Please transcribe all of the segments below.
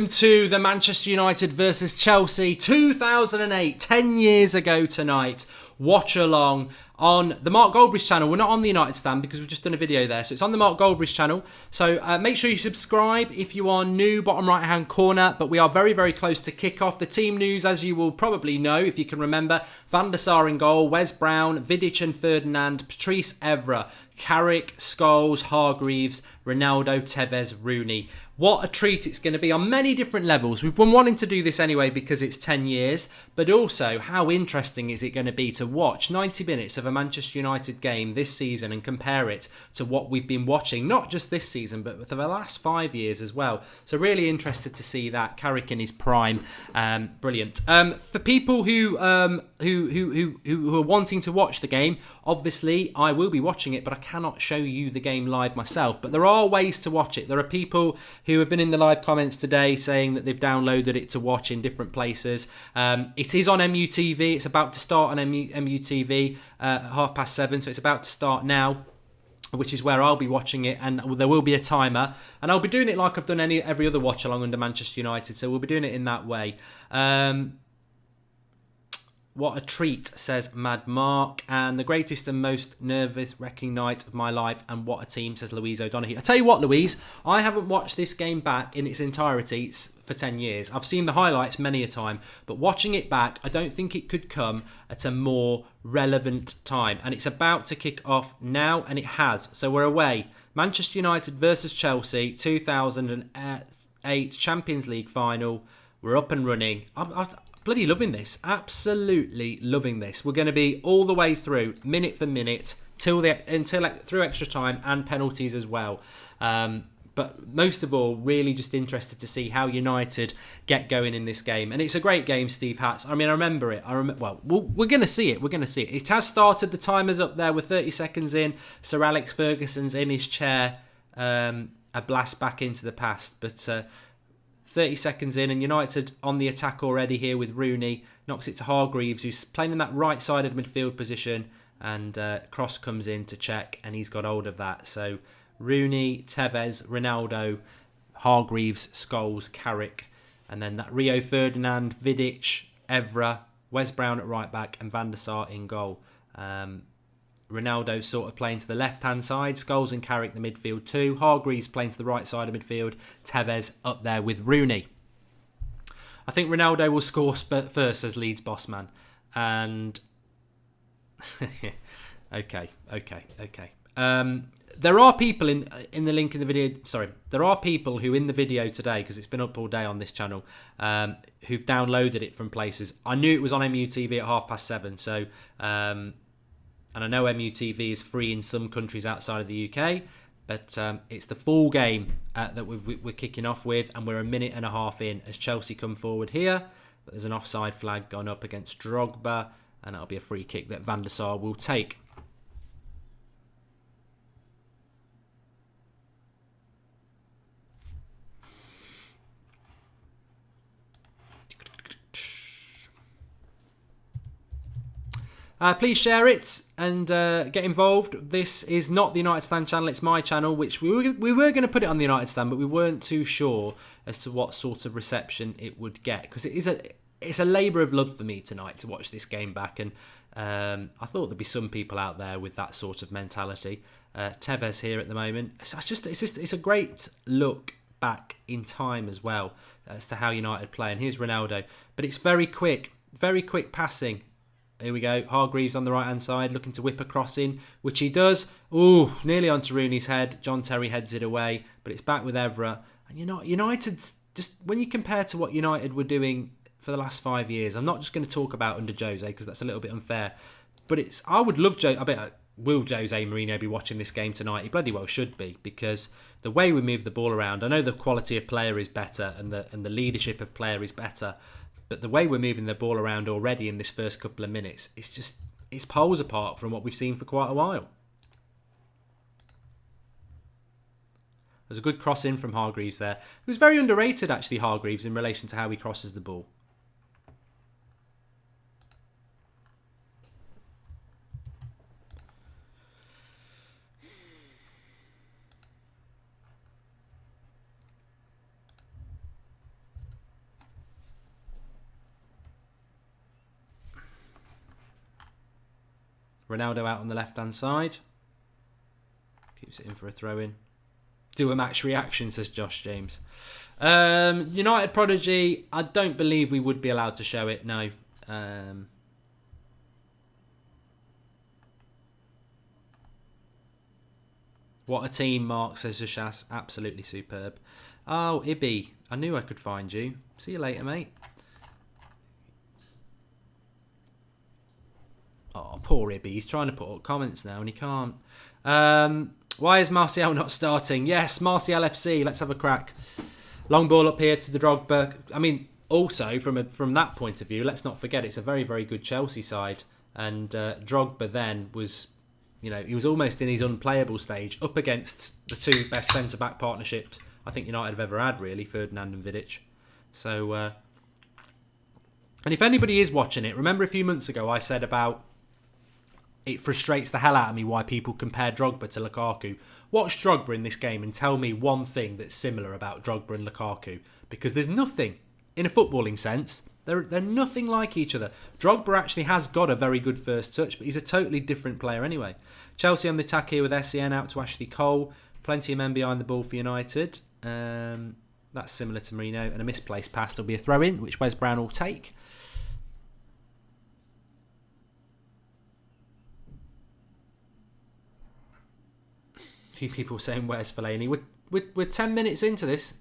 To the Manchester United versus Chelsea 2008, 10 years ago tonight. Watch along on the Mark Goldbridge channel. We're not on the United Stand because we've just done a video there. So it's on the Mark Goldbridge channel. So make sure you subscribe if you are new, bottom right hand corner. But we are very, very close to kickoff. The team news, as you will probably know, if you can remember, Van der Sar in goal, Wes Brown, Vidic and Ferdinand, Patrice Evra, Carrick, Scholes, Hargreaves, Ronaldo, Tevez, Rooney. What a treat it's going to be on many different levels. We've been wanting to do this anyway because it's 10 years, but also how interesting is it going to be to watch 90 minutes of a Manchester United game this season and compare it to what we've been watching, not just this season, but for the last 5 years as well. So really interested to see that. Carrick in his prime. Brilliant. For people who are wanting to watch the game, obviously I will be watching it, but I cannot show you the game live myself. But there are ways to watch it. There are people who have been in the live comments today saying that they've downloaded it to watch in different places. It is on MUTV. It's about to start on MUTV at 7:30, so it's about to start now, which is where I'll be watching it, and there will be a timer, and I'll be doing it like I've done every other watch along under Manchester United, so we'll be doing it in that way. What a treat, says Mad Mark. And the greatest and most nervous-wrecking night of my life. And what a team, says Louise O'Donoghue. I tell you what, Louise, I haven't watched this game back in its entirety for 10 years. I've seen the highlights many a time. But watching it back, I don't think it could come at a more relevant time. And it's about to kick off now, and it has. So we're away. Manchester United versus Chelsea, 2008 Champions League final. We're up and running. I'm bloody loving this. Absolutely loving this. We're going to be all the way through, minute for minute, through extra time and penalties as well. But most of all, really just interested to see how United get going in this game. And it's a great game, Steve Hatz. I mean, I remember it. We're going to see it. We're going to see it. It has started. The timer's up there. We're 30 seconds in. Sir Alex Ferguson's in his chair. A blast back into the past. But 30 seconds in, and United on the attack already here with Rooney. Knocks it to Hargreaves, who's playing in that right-sided midfield position, and cross comes in to check, and he's got hold of that. So Rooney, Tevez, Ronaldo, Hargreaves, Scholes, Carrick, and then that Rio Ferdinand, Vidic, Evra, Wes Brown at right-back, and Van der Sar in goal. Ronaldo sort of playing to the left-hand side. Scholes and Carrick the midfield too. Hargreaves playing to the right side of midfield. Tevez up there with Rooney. I think Ronaldo will score first, as Leeds boss man. And okay. There are people in the link in the video. Sorry, there are people who in the video today, because it's been up all day on this channel, who've downloaded it from places. I knew it was on MUTV at 7:30. So. And I know MUTV is free in some countries outside of the UK, but it's the full game that we're kicking off with, and we're a minute and a half in as Chelsea come forward here. But there's an offside flag gone up against Drogba, and that'll be a free kick that Van der Sar will take. Please share it and get involved. This is not the United Stand channel, it's my channel, which we were going to put it on the United Stand, but we weren't too sure as to what sort of reception it would get, because it's a labour of love for me tonight to watch this game back, and I thought there'd be some people out there with that sort of mentality. Tevez here at the moment. It's a great look back in time as well as to how United play, and here's Ronaldo, but it's very quick passing. Here we go. Hargreaves on the right-hand side, looking to whip a cross in, which he does. Ooh, nearly onto Rooney's head. John Terry heads it away, but it's back with Evra. And United's just, when you compare to what United were doing for the last 5 years, I'm not just going to talk about under Jose because that's a little bit unfair, but I would love I bet will Jose Mourinho be watching this game tonight? He bloody well should be, because the way we move the ball around, I know the quality of player is better and the leadership of player is better. But the way we're moving the ball around already in this first couple of minutes, it's poles apart from what we've seen for quite a while. There's a good cross in from Hargreaves there. He was very underrated, actually, Hargreaves, in relation to how he crosses the ball. Ronaldo out on the left-hand side. Keeps it in for a throw-in. Do a match reaction, says Josh James. United prodigy, I don't believe we would be allowed to show it, no. What a team, Mark, says Zashas. Absolutely superb. Oh, Ibby, I knew I could find you. See you later, mate. Oh, poor Ibby. He's trying to put up comments now and he can't. Why is Martial not starting? Yes, Martial FC. Let's have a crack. Long ball up here to the Drogba. I mean, also, from that point of view, let's not forget it's a very, very good Chelsea side. And Drogba then was, you know, he was almost in his unplayable stage up against the two best centre-back partnerships I think United have ever had, really, Ferdinand and Vidic. So, and if anybody is watching it, remember a few months ago I said about it frustrates the hell out of me why people compare Drogba to Lukaku. Watch Drogba in this game and tell me one thing that's similar about Drogba and Lukaku. Because there's nothing, in a footballing sense, they're nothing like each other. Drogba actually has got a very good first touch, but he's a totally different player anyway. Chelsea on the attack here with SEN out to Ashley Cole. Plenty of men behind the ball for United. That's similar to Marino. And a misplaced pass. There'll be a throw-in, which Wes Brown will take. Few people saying, where's Fellaini? We're 10 minutes into this.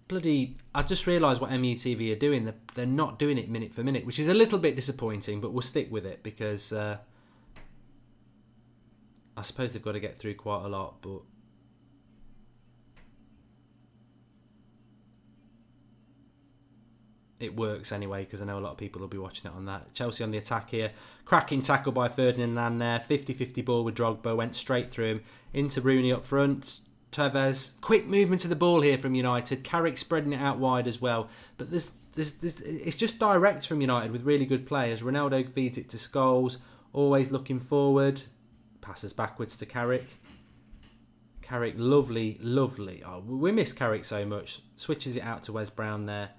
Bloody, I just realised what MUTV are doing. They're not doing it minute for minute, which is a little bit disappointing, but we'll stick with it because I suppose they've got to get through quite a lot, but it works anyway because I know a lot of people will be watching it on that. Chelsea on the attack here. Cracking tackle by Ferdinand there. 50-50 ball with Drogba. Went straight through him. Into Rooney up front. Tevez. Quick movement to the ball here from United. Carrick spreading it out wide as well. But there's it's just direct from United with really good players. Ronaldo feeds it to Scholes. Always looking forward. Passes backwards to Carrick. Carrick, lovely, lovely. Oh, we miss Carrick so much. Switches it out to Wes Brown there.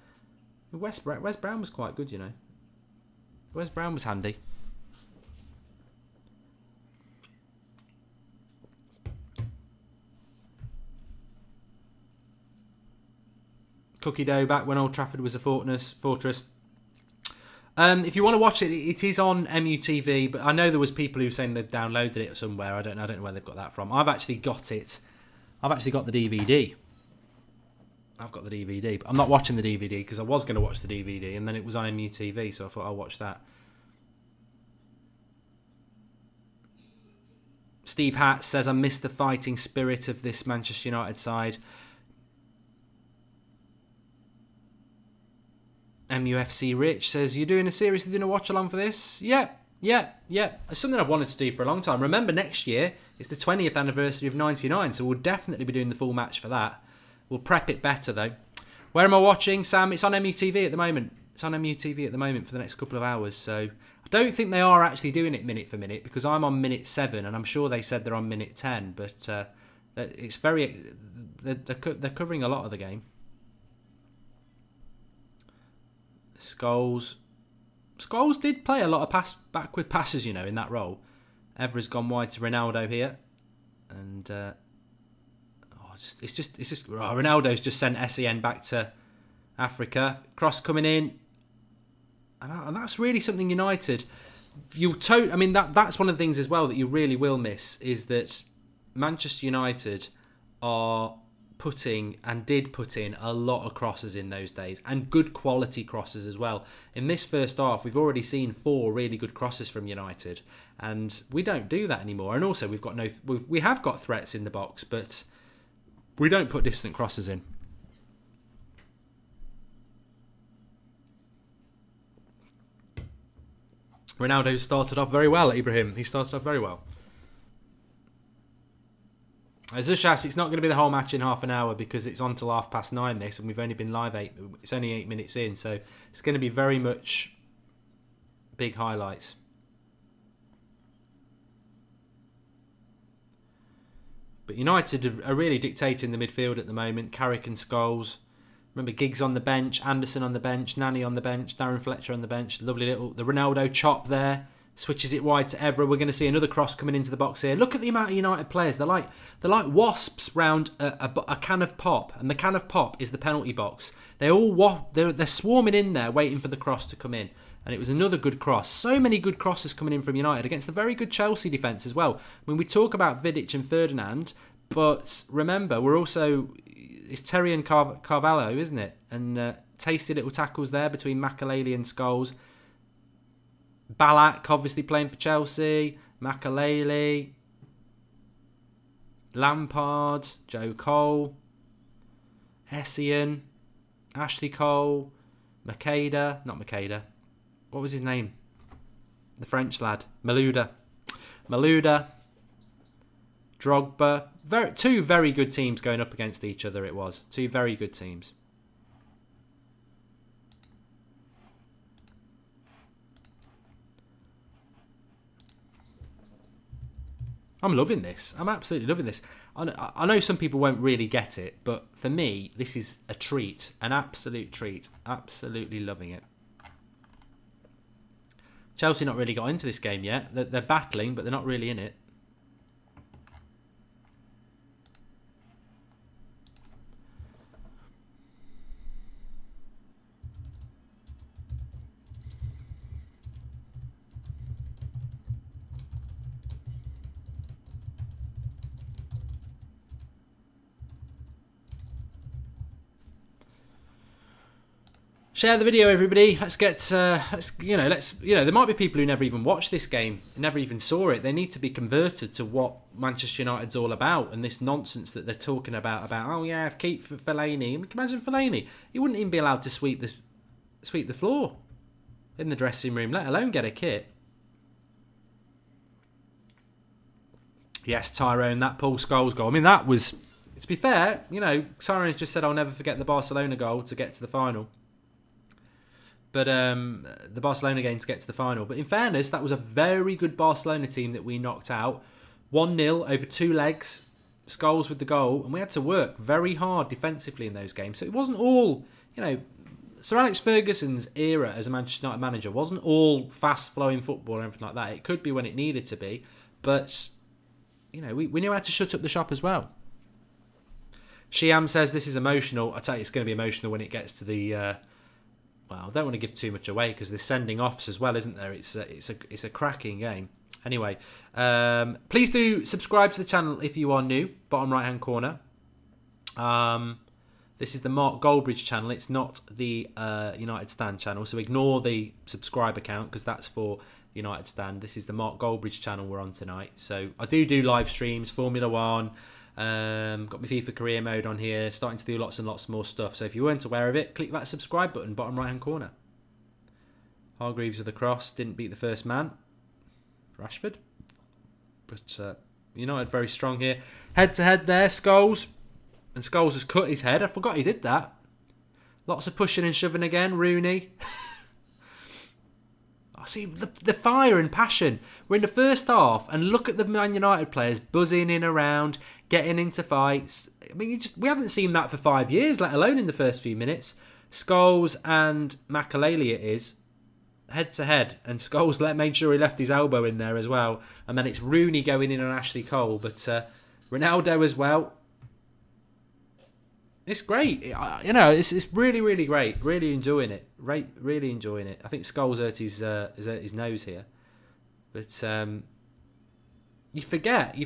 Wes Brown was quite good, you know. Wes Brown was handy. Cookie dough back when Old Trafford was a fortress. If you want to watch it, it is on MUTV, but I know there was people who were saying they've downloaded it somewhere. I don't know where they've got that from. I've actually got it. I've actually got the DVD. I've got the DVD, but I'm not watching the DVD because I was going to watch the DVD and then it was on MUTV, so I thought I'll watch that. Steve Hatt says, I miss the fighting spirit of this Manchester United side. MUFC Rich says, you're doing a series, doing a watch-along for this? Yep. It's something I've wanted to do for a long time. Remember, next year, it's the 20th anniversary of 99, so we'll definitely be doing the full match for that. We'll prep it better, though. Where am I watching, Sam? It's on MUTV at the moment. It's on MUTV at the moment for the next couple of hours. So I don't think they are actually doing it minute for minute because I'm on minute 7 and I'm sure they said they're on minute 10. But it's very... They're covering a lot of the game. Scholes did play a lot of backward passes, you know, in that role. Evra's gone wide to Ronaldo here. And... It's just Ronaldo's just sent SEN back to Africa. Cross coming in, and that's really something United. That's one of the things as well that you really will miss is that Manchester United are did put in a lot of crosses in those days and good quality crosses as well. In this first half, we've already seen 4 really good crosses from United, and we don't do that anymore. And also, we have got threats in the box, but we don't put distant crosses in. Ronaldo started off very well, Ibrahim. He started off very well. Zushas, it's not going to be the whole match in half an hour because it's on till 9:30 this, and we've only been live it's only 8 minutes in, so it's going to be very much big highlights. But United are really dictating the midfield at the moment. Carrick and Scholes. Remember, Giggs on the bench, Anderson on the bench, Nani on the bench, Darren Fletcher on the bench. Lovely little... The Ronaldo chop there. Switches it wide to Evra. We're going to see another cross coming into the box here. Look at the amount of United players. They're like wasps round a can of pop. And the can of pop is the penalty box. They're swarming in there waiting for the cross to come in. And it was another good cross. So many good crosses coming in from United against a very good Chelsea defence as well. I mean, we talk about Vidic and Ferdinand, but remember, we're also... It's Terry and Carvalho, isn't it? And tasty little tackles there between Makaleli and Scholes. Ballack obviously playing for Chelsea. Makaleli. Lampard. Joe Cole. Essien. Ashley Cole. Makeda. Not Makeda. What was his name? The French lad. Malouda. Drogba. Two very good teams going up against each other it was. Two very good teams. I'm loving this. I'm absolutely loving this. I know some people won't really get it, but for me, this is a treat. An absolute treat. Absolutely loving it. Chelsea not really got into this game yet. They're battling, but they're not really in it. Share the video, everybody. Let's get, there might be people who never even watched this game, never even saw it. They need to be converted to what Manchester United's all about and this nonsense that they're talking about, oh yeah, keep Fellaini. I mean, imagine Fellaini. He wouldn't even be allowed to sweep the floor in the dressing room, let alone get a kit. Yes, Tyrone, that Paul Scholes goal. I mean, that was, to be fair, Tyrone's just said, I'll never forget the Barcelona goal to get to the final. But the Barcelona game to get to the final. But in fairness, that was a very good Barcelona team that we knocked out. 1-0 over 2 legs. Scholes with the goal. And we had to work very hard defensively in those games. So it wasn't all, Sir Alex Ferguson's era as a Manchester United manager wasn't all fast-flowing football or anything like that. It could be when it needed to be. But, we knew how to shut up the shop as well. Shiam says this is emotional. I tell you, it's going to be emotional when it gets to the... Well, I don't want to give too much away because there's sending offs as well, isn't there? It's a cracking game. Anyway, please do subscribe to the channel if you are new. Bottom right hand corner. This is the Mark Goldbridge channel. It's not the United Stand channel, so ignore the subscribe account because that's for United Stand. This is the Mark Goldbridge channel we're on tonight. So I do live streams, Formula 1. Got my FIFA career mode on here, starting to do lots and lots more stuff. So if you weren't aware of it, click that subscribe button, bottom right hand corner. Hargreaves with the cross, didn't beat the first man. Rashford. But United very strong here. Head to head there, Scholes. And Scholes has cut his head. I forgot he did that. Lots of pushing and shoving again. Rooney. I see the fire and passion. We're in the first half, and look at the Man United players buzzing in around, getting into fights. I mean, we haven't seen that for 5 years, let alone in the first few minutes. Scholes and Makaleli it is, head to head, and Scholes made sure he left his elbow in there as well. And then it's Rooney going in on Ashley Cole, but Ronaldo as well. It's great. It's really, really great. Really enjoying it. Really enjoying it. I think Scholes hurt his nose here. But you forget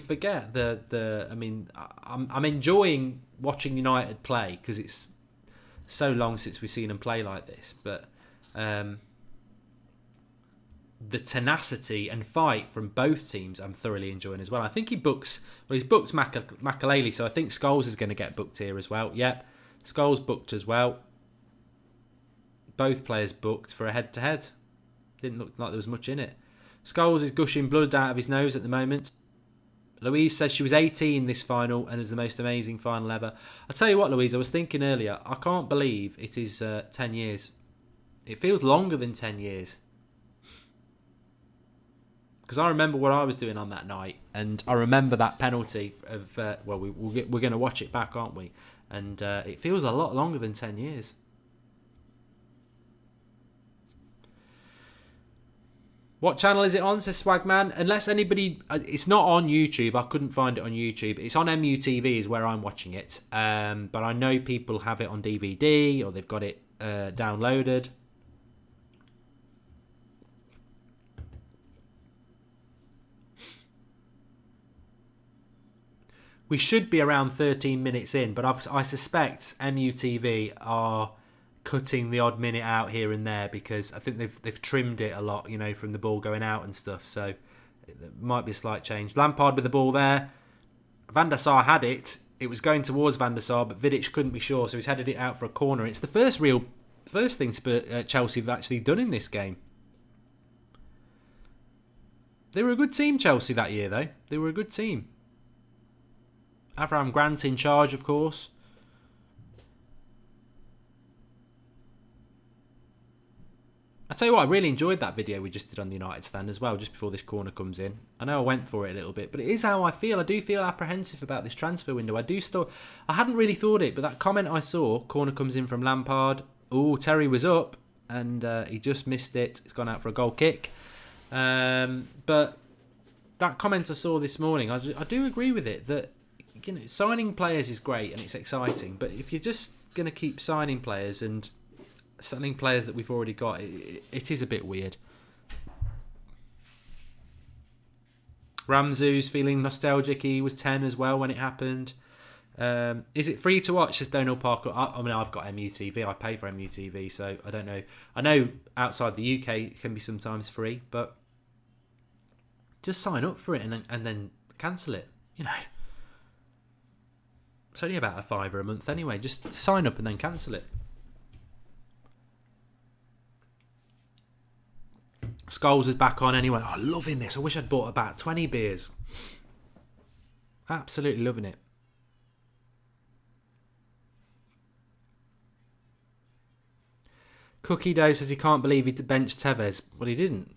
the. I mean, I'm enjoying watching United play because it's so long since we've seen them play like this. But the tenacity and fight from both teams, I'm thoroughly enjoying as well. I think he's booked Makaleli, so I think Scholes is going to get booked here as well. Yep, Scholes booked as well. Both players booked for a head-to-head. Didn't look like there was much in it. Scholes is gushing blood out of his nose at the moment. Louise says she was 18 this final and it was the most amazing final ever. I'll tell you what, Louise, I was thinking earlier, I can't believe it is 10 years. It feels longer than 10 years. Because I remember what I was doing on that night, and I remember that penalty of, we're going to watch it back, aren't we? And it feels a lot longer than 10 years. What channel is it on, says Swagman? Unless anybody... It's not on YouTube. I couldn't find it on YouTube. It's on MUTV is where I'm watching it. But I know people have it on DVD or they've got it downloaded. We should be around 13 minutes in, but I suspect MUTV are cutting the odd minute out here and there because I think they've trimmed it a lot, you know, from the ball going out and stuff. So there might be a slight change. Lampard with the ball there. Van der Sar had it. It was going towards Van der Sar, but Vidic couldn't be sure, so he's headed it out for a corner. It's the first thing Chelsea have actually done in this game. They were a good team, Chelsea, that year, though. They were a good team. Avram Grant in charge, of course. I tell you what, I really enjoyed that video we just did on the United stand as well, just before this corner comes in. I know I went for it a little bit, but it is how I feel. I do feel apprehensive about this transfer window. I hadn't really thought it, but that comment I saw, corner comes in from Lampard. Oh, Terry was up, and he just missed it. It's gone out for a goal kick. But that comment I saw this morning, I do agree with it, that signing players is great and it's exciting, but if you're just going to keep signing players and selling players that we've already got, it is a bit weird. Ramsey's feeling nostalgic. He was 10 as well when it happened. Is it free to watch, says Donald Parker? I mean, I've got MUTV. I pay for MUTV, so I don't know. I know outside the UK it can be sometimes free, but just sign up for it and then cancel it. It's only about £5 a month anyway. Just sign up and then cancel it. Scholes is back on anyway. Oh, loving this. I wish I'd bought about 20 beers. Absolutely loving it. Cookie Dough says he can't believe he benched Tevez. Well, he didn't.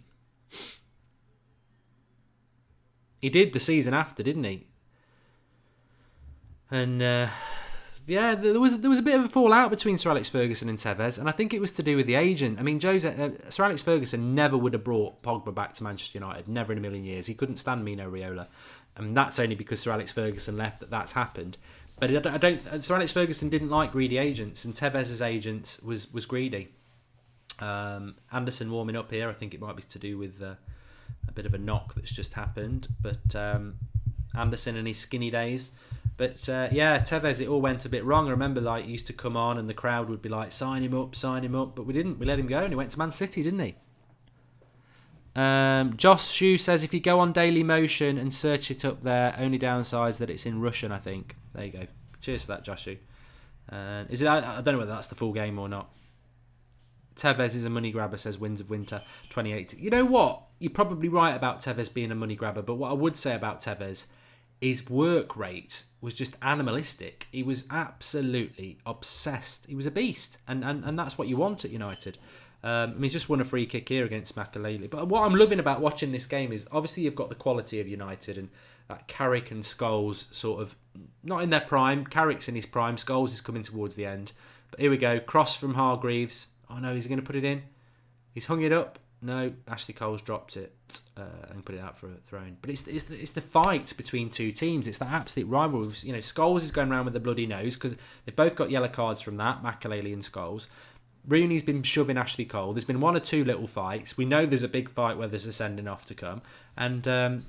He did the season after, didn't he? And yeah, there was a bit of a fallout between Sir Alex Ferguson and Tevez, and I think it was to do with the agent. I mean, Sir Alex Ferguson never would have brought Pogba back to Manchester United, never in a million years. He couldn't stand Mino Raiola, and that's only because Sir Alex Ferguson left that's happened. But Sir Alex Ferguson didn't like greedy agents, and Tevez's agent was greedy. Anderson warming up here. I think it might be to do with a bit of a knock that's just happened, but Anderson in his skinny days. But yeah, Tevez, it all went a bit wrong. I remember he used to come on and the crowd would be like, sign him up, but we didn't. We let him go and he went to Man City, didn't he? Josh Shu says, if you go on Daily Motion and search it up there, only downsides that it's in Russian, I think. There you go. Cheers for that, Josh Shu. Is it? I don't know whether that's the full game or not. Tevez is a money grabber, says Winds of Winter 2018. You know what? You're probably right about Tevez being a money grabber, but what I would say about Tevez, his work rate was just animalistic. He was absolutely obsessed. He was a beast, and that's what you want at United. He's just won a free kick here against Makelele. But what I'm loving about watching this game is obviously you've got the quality of United and that Carrick and Scholes sort of not in their prime. Carrick's in his prime. Scholes is coming towards the end. But here we go. Cross from Hargreaves. Oh no, is he going to put it in? He's hung it up. No, Ashley Cole's dropped it and put it out for a throw-in. But it's the fight between two teams. It's that absolute rivalry. Scholes is going around with the bloody nose because they've both got yellow cards from that, Makelele and Scholes. Rooney's been shoving Ashley Cole. There's been one or two little fights. We know there's a big fight where there's a sending off to come. And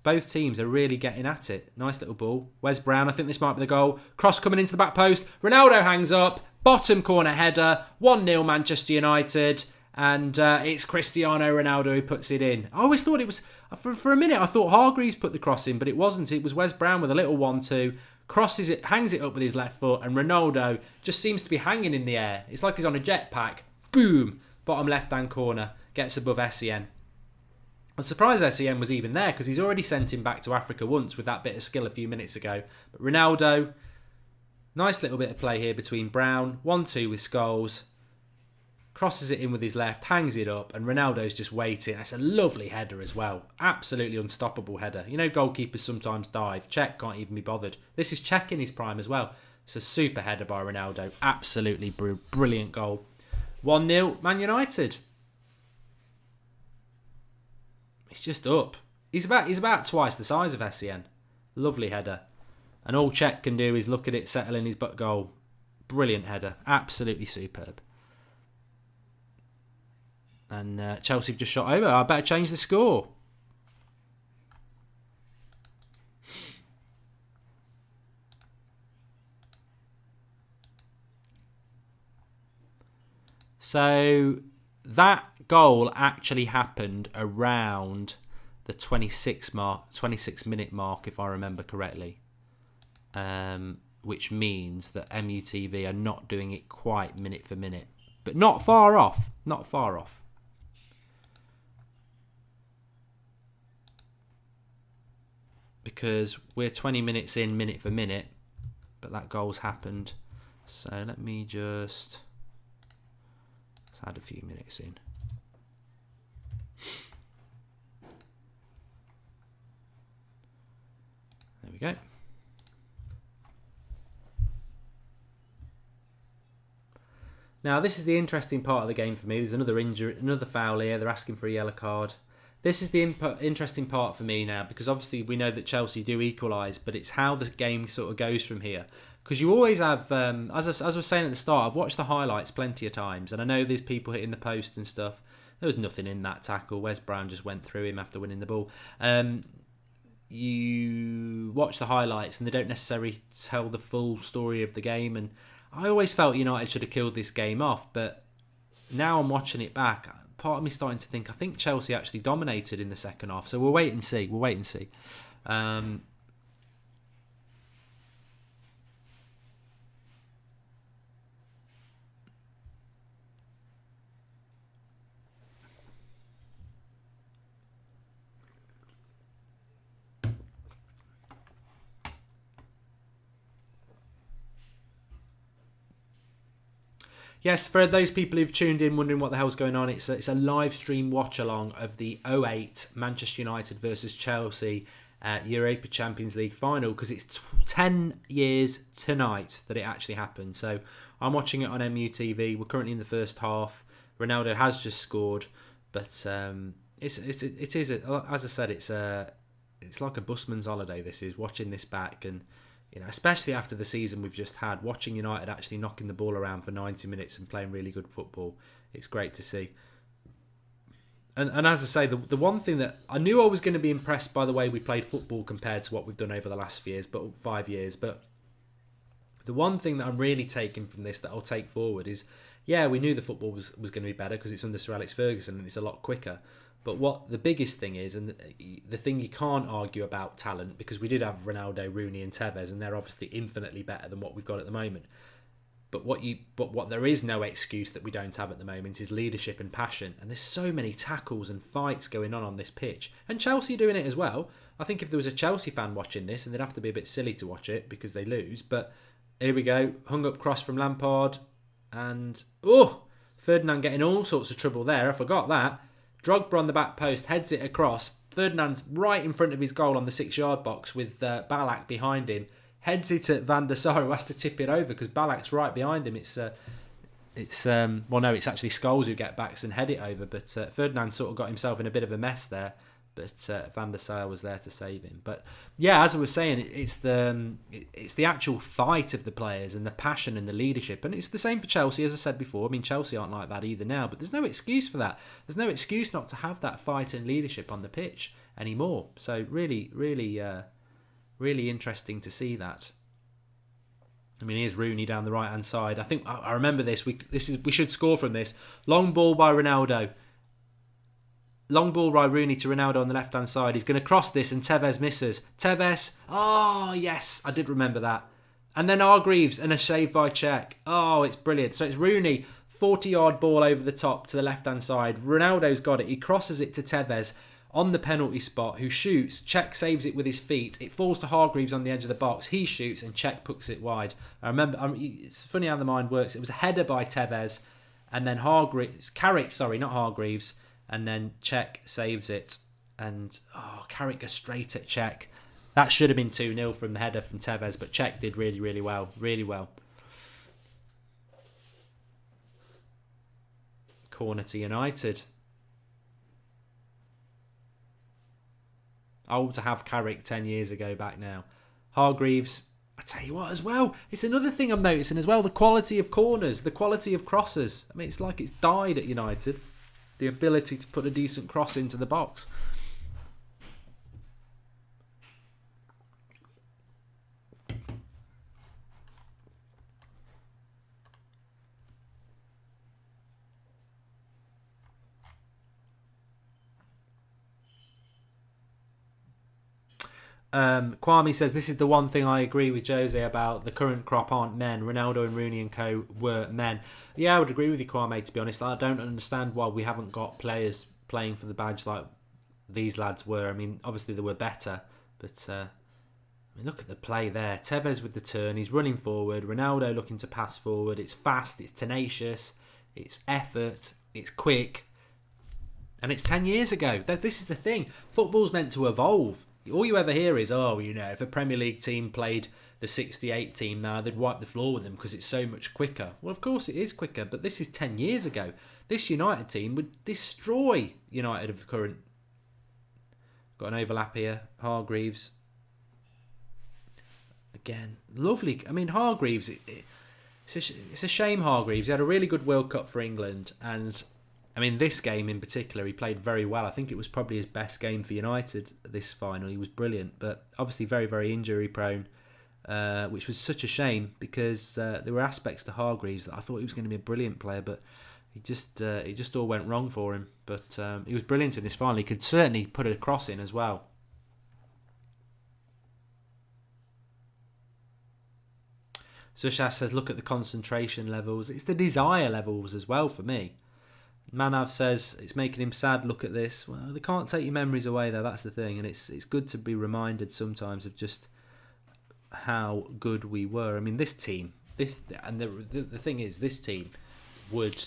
both teams are really getting at it. Nice little ball. Wes Brown, I think this might be the goal. Cross coming into the back post. Ronaldo hangs up. Bottom corner header. 1-0 Manchester United. And it's Cristiano Ronaldo who puts it in. I always thought it was... For a minute, I thought Hargreaves put the cross in, but it wasn't. It was Wes Brown with a little 1-2. Crosses it, hangs it up with his left foot, and Ronaldo just seems to be hanging in the air. It's like he's on a jetpack. Boom! Bottom left-hand corner. Gets above SEN. I'm surprised SEN was even there, because he's already sent him back to Africa once with that bit of skill a few minutes ago. But Ronaldo... Nice little bit of play here between Brown. 1-2 with Scholes. crosses it in with his left, hangs it up, and Ronaldo's just waiting. It's a lovely header as well. Absolutely unstoppable header. You know, goalkeepers sometimes dive. Cech can't even be bothered. This is Cech in his prime as well. It's a super header by Ronaldo. Absolutely brilliant goal. 1-0, Man United. It's just up. He's about twice the size of Essien. Lovely header. And all Cech can do is look at it, settle in his butt goal. Brilliant header. Absolutely superb. And Chelsea have just shot over. I better change the score. So that goal actually happened around the 26 minute mark, if I remember correctly. Which means that MUTV are not doing it quite minute for minute. But not far off. Not far off. Because we're 20 minutes in, minute for minute, but that goal's happened. So let me just... let's add a few minutes in. There we go. Now, this is the interesting part of the game for me. There's another injury, another foul here. They're asking for a yellow card. This is the interesting part for me now, because obviously we know that Chelsea do equalise, but it's how the game sort of goes from here. Because you always have, as I was saying at the start, I've watched the highlights plenty of times, and I know there's people hitting the post and stuff. There was nothing in that tackle. Wes Brown just went through him after winning the ball. You watch the highlights, and they don't necessarily tell the full story of the game, and I always felt United should have killed this game off, but now I'm watching it back. Part of me starting to think, I think Chelsea actually dominated in the second half. So we'll wait and see. We'll wait and see. Yes, for those people who've tuned in wondering what the hell's going on, it's a live stream watch along of the 08 Manchester United versus Chelsea Europa Champions League final, because it's 10 years tonight that it actually happened. So I'm watching it on MUTV. We're currently in the first half. Ronaldo has just scored, but it is as I said, it's like a busman's holiday. This is watching this back, and you know, especially after the season we've just had, watching United actually knocking the ball around for 90 minutes and playing really good football, it's great to see. And as I say, the one thing that I knew I was going to be impressed by the way we played football compared to what we've done over the last 5 years, but the one thing that I'm really taking from this that I'll take forward is, yeah, we knew the football was going to be better because it's under Sir Alex Ferguson and it's a lot quicker. But what the biggest thing is, and the thing you can't argue about talent, because we did have Ronaldo, Rooney and Tevez, and they're obviously infinitely better than what we've got at the moment. But what there is no excuse that we don't have at the moment is leadership and passion. And there's so many tackles and fights going on this pitch. And Chelsea doing it as well. I think if there was a Chelsea fan watching this, and they'd have to be a bit silly to watch it because they lose. But here we go. Hung up cross from Lampard. And, Ferdinand getting all sorts of trouble there. I forgot that. Drogba on the back post, heads it across. Ferdinand's right in front of his goal on the 6-yard box with Ballack behind him. Heads it at Van der Sar, who has to tip it over because Ballack's right behind him. It's actually Scholes who get backs and head it over. But Ferdinand sort of got himself in a bit of a mess there. But Van der Sar was there to save him. But yeah, as I was saying, it's the actual fight of the players and the passion and the leadership. And it's the same for Chelsea, as I said before. I mean, Chelsea aren't like that either now. But there's no excuse for that. There's no excuse not to have that fight and leadership on the pitch anymore. So really, really, really interesting to see that. I mean, here's Rooney down the right-hand side. I think I remember this. We should score from this. Long ball by Ronaldo. Long ball by Rooney to Ronaldo on the left-hand side. He's going to cross this and Tevez misses. Tevez. Oh, yes. I did remember that. And then Hargreaves and a save by Cech. Oh, it's brilliant. So it's Rooney, 40-yard ball over the top to the left-hand side. Ronaldo's got it. He crosses it to Tevez on the penalty spot, who shoots. Cech saves it with his feet. It falls to Hargreaves on the edge of the box. He shoots and Cech puts it wide. I remember, it's funny how the mind works. It was a header by Tevez. And then Carrick, sorry, not Hargreaves. And then Cech saves it. And, Carrick goes straight at Cech. That should have been 2-0 from the header from Tevez, but Cech did really, really well. Really well. Corner to United. Old to have Carrick 10 years ago back now. Hargreaves, I tell you what as well, it's another thing I'm noticing as well, the quality of corners, the quality of crosses. I mean, it's like it's died at United. The ability to put a decent cross into the box. Kwame says, this is the one thing I agree with Jose about. The current crop aren't men. Ronaldo and Rooney and co were men. Yeah, I would agree with you, Kwame, to be honest. I don't understand why we haven't got players playing for the badge like these lads were. I mean, obviously they were better, but I mean, look at the play there. Tevez with the turn. He's running forward. Ronaldo looking to pass forward. It's fast. It's tenacious. It's effort. It's quick. And it's 10 years ago. This is the thing. Football's meant to evolve. All you ever hear is, if a Premier League team played the 68 team now, they'd wipe the floor with them because it's so much quicker. Well, of course it is quicker, but this is 10 years ago. This United team would destroy United of the current. Got an overlap here. Hargreaves. Again, lovely. I mean, Hargreaves, it's a shame Hargreaves. He had a really good World Cup for England, and I mean, this game in particular, he played very well. I think it was probably his best game for United this final. He was brilliant, but obviously very, very injury prone, which was such a shame because there were aspects to Hargreaves that I thought he was going to be a brilliant player, but it just all went wrong for him. But he was brilliant in this final. He could certainly put a cross in as well. Zushas says, look at the concentration levels. It's the desire levels as well for me. Manav says it's making him sad. Look at this. Well, they can't take your memories away, though. That's the thing, and it's good to be reminded sometimes of just how good we were. I mean, this team, the thing is, this team would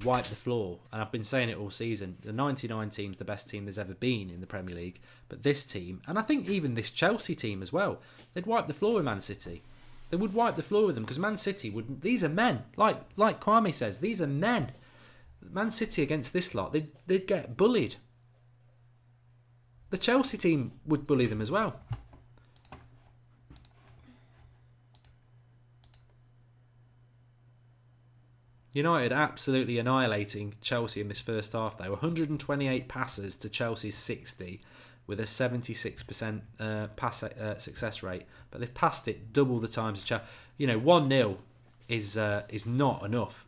wipe the floor, and I've been saying it all season. The '99 team's the best team there's ever been in the Premier League, but this team, and I think even this Chelsea team as well, they'd wipe the floor with Man City. They would wipe the floor with them because Man City would. These are men, like Kwame says. These are men. Man City against this lot, they'd get bullied. The Chelsea team would bully them as well. United absolutely annihilating Chelsea in this first half, though. 128 passes to Chelsea's 60 with a 76% pass success rate. But they've passed it double the times to Chelsea. 1-0 is not enough.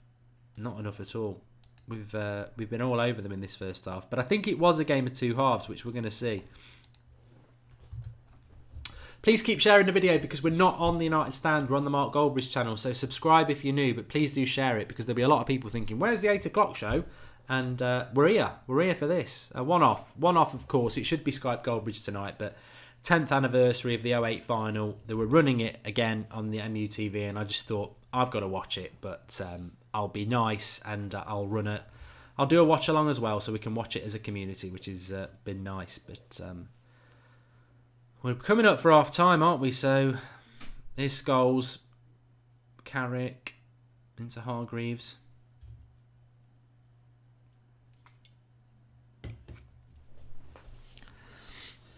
Not enough at all. We've been all over them in this first half. But I think it was a game of two halves, which we're going to see. Please keep sharing the video because we're not on the United Stand. We're on the Mark Goldbridge channel. So subscribe if you're new, but please do share it because there'll be a lot of people thinking, where's the 8 o'clock show? And we're here. We're here for this. One-off, of course. It should be Skype Goldbridge tonight, but 10th anniversary of the 08 final. They were running it again on the MUTV, and I just thought, I've got to watch it, but I'll be nice and I'll run it. I'll do a watch along as well so we can watch it as a community, which has been nice. But we're coming up for half time, aren't we? So here's Scholes, Carrick into Hargreaves.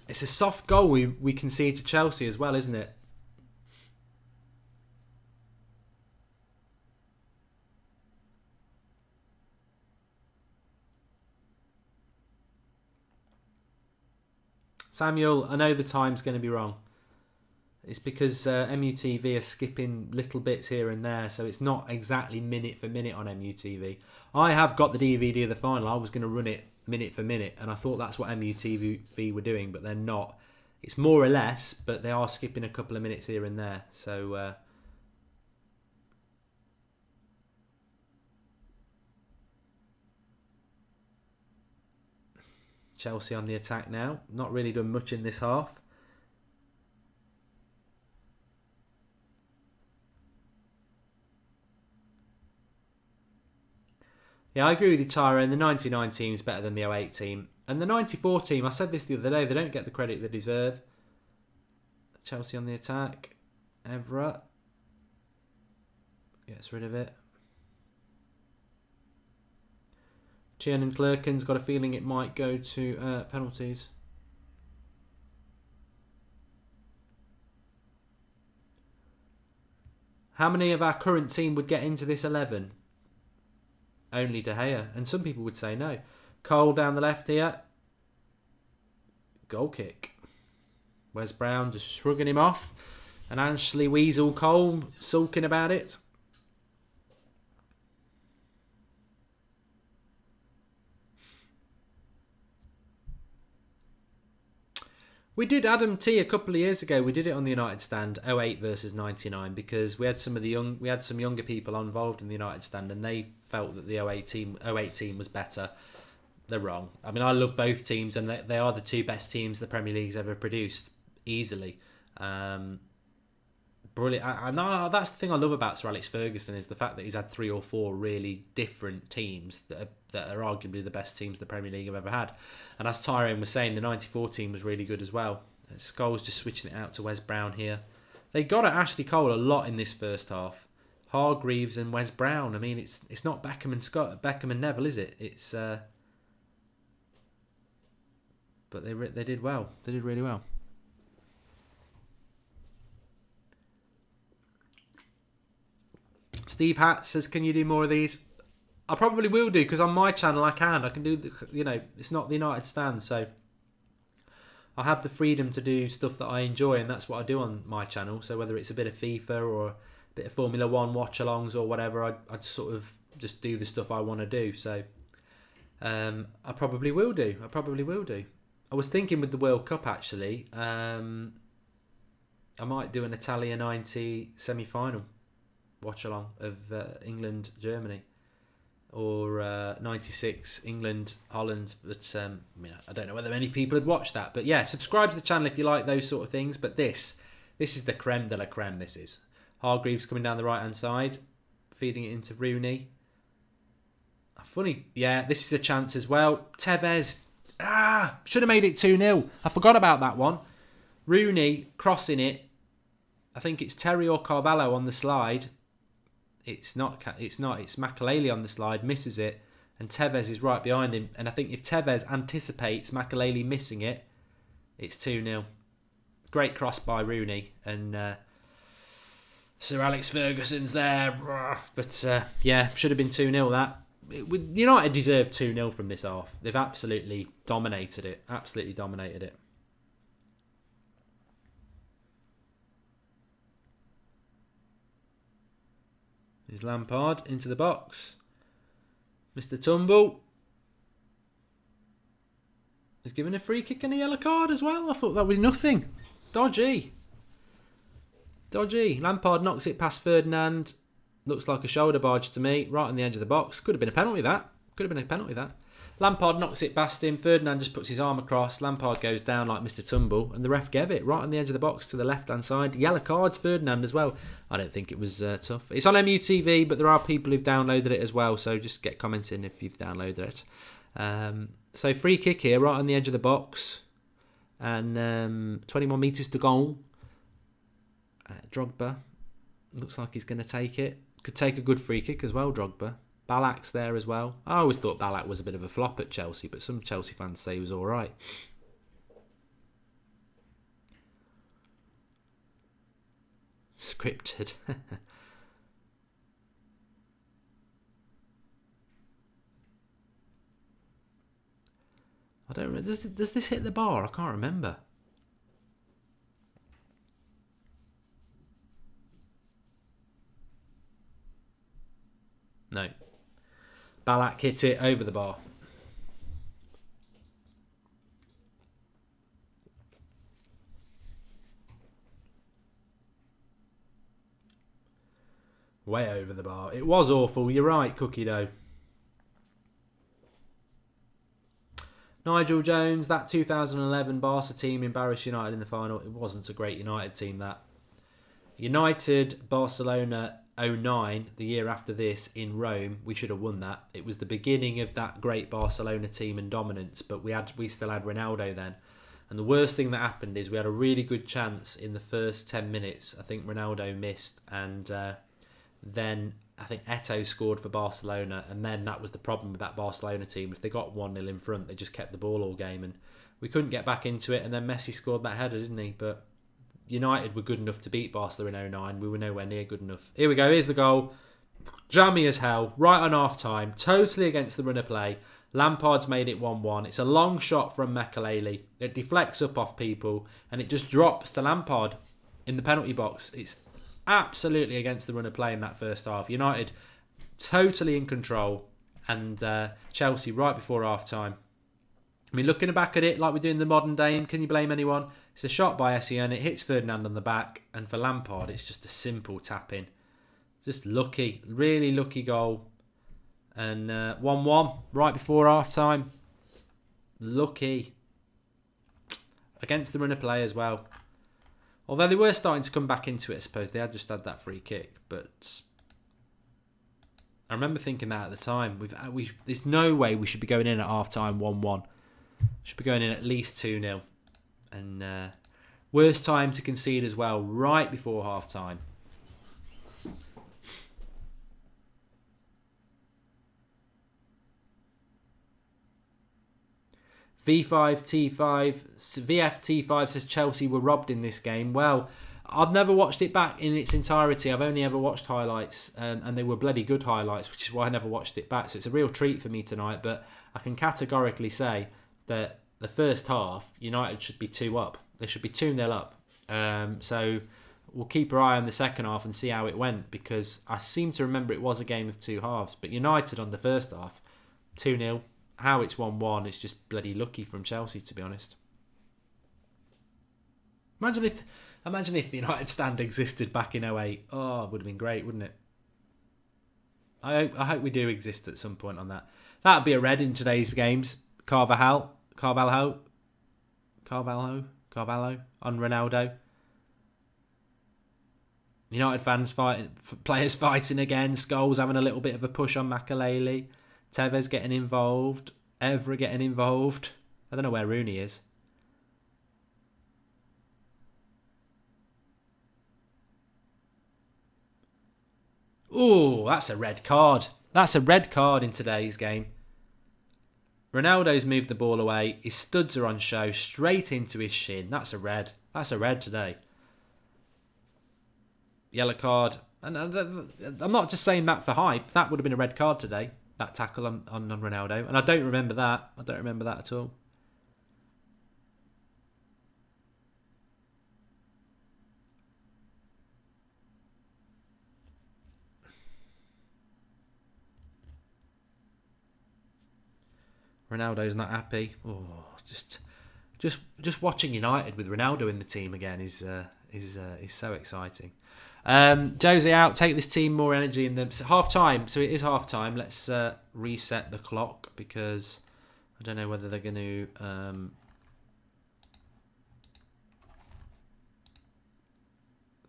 It's a soft goal we concede to Chelsea as well, isn't it? Samuel, I know the time's going to be wrong. It's because MUTV are skipping little bits here and there, so it's not exactly minute for minute on MUTV. I have got the DVD of the final. I was going to run it minute for minute, and I thought that's what MUTV were doing, but they're not. It's more or less, but they are skipping a couple of minutes here and there. So Chelsea on the attack now. Not really done much in this half. Yeah, I agree with you, Tyrone. The 99 team is better than the 08 team. And the 94 team, I said this the other day, they don't get the credit they deserve. Chelsea on the attack. Everett gets rid of it. Tiernan Clerkin's got a feeling it might go to penalties. How many of our current team would get into this 11? Only De Gea. And some people would say no. Cole down the left here. Goal kick. Wes Brown just shrugging him off. And Ashley Weasel Cole sulking about it. We did Adam T a couple of years ago. We did it on the United stand, 08 versus 99, because we had some younger people involved in the United stand, and they felt that the 08 team was better. They're wrong. I mean, I love both teams, and they are the two best teams the Premier League's ever produced, easily. Brilliant. And that's the thing I love about Sir Alex Ferguson, is the fact that he's had 3 or 4 really different teams that are arguably the best teams the Premier League have ever had. And as Tyrone was saying, the 94 team was really good as well. Scholes just switching it out to Wes Brown here. They got at Ashley Cole a lot in this first half. Hargreaves and Wes Brown. I mean, it's not Beckham and Neville, is it? It's but they did well. They did really well. Steve Hatt says, can you do more of these? I probably will do, because on my channel I can do, it's not the United stand, so I have the freedom to do stuff that I enjoy, and that's what I do on my channel. So whether it's a bit of FIFA or a bit of Formula 1 watch-alongs or whatever, I sort of just do the stuff I want to do. So I probably will do. I was thinking with the World Cup, actually, I might do an Italia 90 semi-final watch-along of England, Germany. Or 96 England, Holland. But I don't know whether many people had watched that. But yeah, subscribe to the channel if you like those sort of things. But this is the creme de la creme. This is Hargreaves coming down the right hand side, feeding it into Rooney. Funny, yeah, this is a chance as well. Tevez, should have made it 2-0. I forgot about that one. Rooney crossing it. I think it's Terry or Carvalho on the slide. It's not. It's Makaleli on the slide, misses it, and Tevez is right behind him. And I think if Tevez anticipates Makaleli missing it, it's 2-0. Great cross by Rooney, and Sir Alex Ferguson's there. But yeah, should have been 2-0 that. United deserved 2-0 from this half. They've absolutely dominated it. There's Lampard into the box. Mr. Tumble is given a free kick and a yellow card as well. I thought that was nothing. Dodgy. Lampard knocks it past Ferdinand. Looks like a shoulder barge to me. Right on the edge of the box. Could have been a penalty, that. Lampard knocks it past him. Ferdinand just puts his arm across. Lampard goes down like Mr. Tumble. And the ref gave it right on the edge of the box to the left-hand side. Yellow cards, Ferdinand as well. I don't think it was tough. It's on MUTV, but there are people who've downloaded it as well. So just get commenting if you've downloaded it. So free kick here, right on the edge of the box. And 21 metres to goal. Drogba. Looks like he's going to take it. Could take a good free kick as well, Drogba. Balak's there as well. I always thought Balak was a bit of a flop at Chelsea, but some Chelsea fans say he was all right. Scripted. I don't remember. Does this hit the bar? I can't remember. No. Balak hit it over the bar. Way over the bar. It was awful. You're right, Cookie Dough. Nigel Jones, that 2011 Barca team embarrassed United in the final. It wasn't a great United team, that. United, Barcelona 09, the year after this, in Rome, we should have won that. It was the beginning of that great Barcelona team and dominance, but we still had Ronaldo then. And the worst thing that happened is we had a really good chance in the first 10 minutes. I think Ronaldo missed, and then I think Eto'o scored for Barcelona, and then that was the problem with that Barcelona team. If they got 1-0 in front, they just kept the ball all game, and we couldn't get back into it, and then Messi scored that header, didn't he? But United were good enough to beat Barcelona in 09. We were nowhere near good enough. Here we go. Here's the goal. Jammy as hell. Right on half-time. Totally against the run of play. Lampard's made it 1-1. It's a long shot from Makelele. It deflects up off people, and it just drops to Lampard in the penalty box. It's absolutely against the run of play in that first half. United totally in control, and Chelsea right before half-time. I mean, looking back at it like we do in the modern day, can you blame anyone? It's a shot by Essien, it hits Ferdinand on the back, and for Lampard, it's just a simple tap-in. Just lucky, really lucky goal. And 1-1 right before half-time. Lucky. Against the run of play as well. Although they were starting to come back into it, I suppose. They had just had that free kick, but I remember thinking that at the time. There's no way we should be going in at half-time 1-1. Should be going in at least 2-0. And worst time to concede as well, right before half-time. VFT5 says Chelsea were robbed in this game. Well, I've never watched it back in its entirety. I've only ever watched highlights, and they were bloody good highlights, which is why I never watched it back. So it's a real treat for me tonight, but I can categorically say that the first half, United should be 2 up. They should be 2-0 up. So we'll keep our eye on the second half and see how it went, because I seem to remember it was a game of 2 halves. But United on the first half, 2-0. How it's 1-1 is just bloody lucky from Chelsea, to be honest. Imagine if the United stand existed back in 08. Oh, it would have been great, wouldn't it? I hope we do exist at some point on that. That would be a red in today's games. Carvalho on Ronaldo. United fans fighting, players fighting again. Scholes having a little bit of a push on Makelele. Tevez getting involved. Evra getting involved. I don't know where Rooney is. Oh, that's a red card. That's a red card in today's game. Ronaldo's moved the ball away. His studs are on show. Straight into his shin. That's a red. That's a red today. Yellow card. And I'm not just saying that for hype. That would have been a red card today. That tackle on Ronaldo. And I don't remember that. I don't remember that at all. Ronaldo's not happy. Oh, just watching United with Ronaldo in the team again is so exciting. Jose out. Take this team more energy in the half time. So it is half time. Let's reset the clock, because I don't know whether they're going to. They're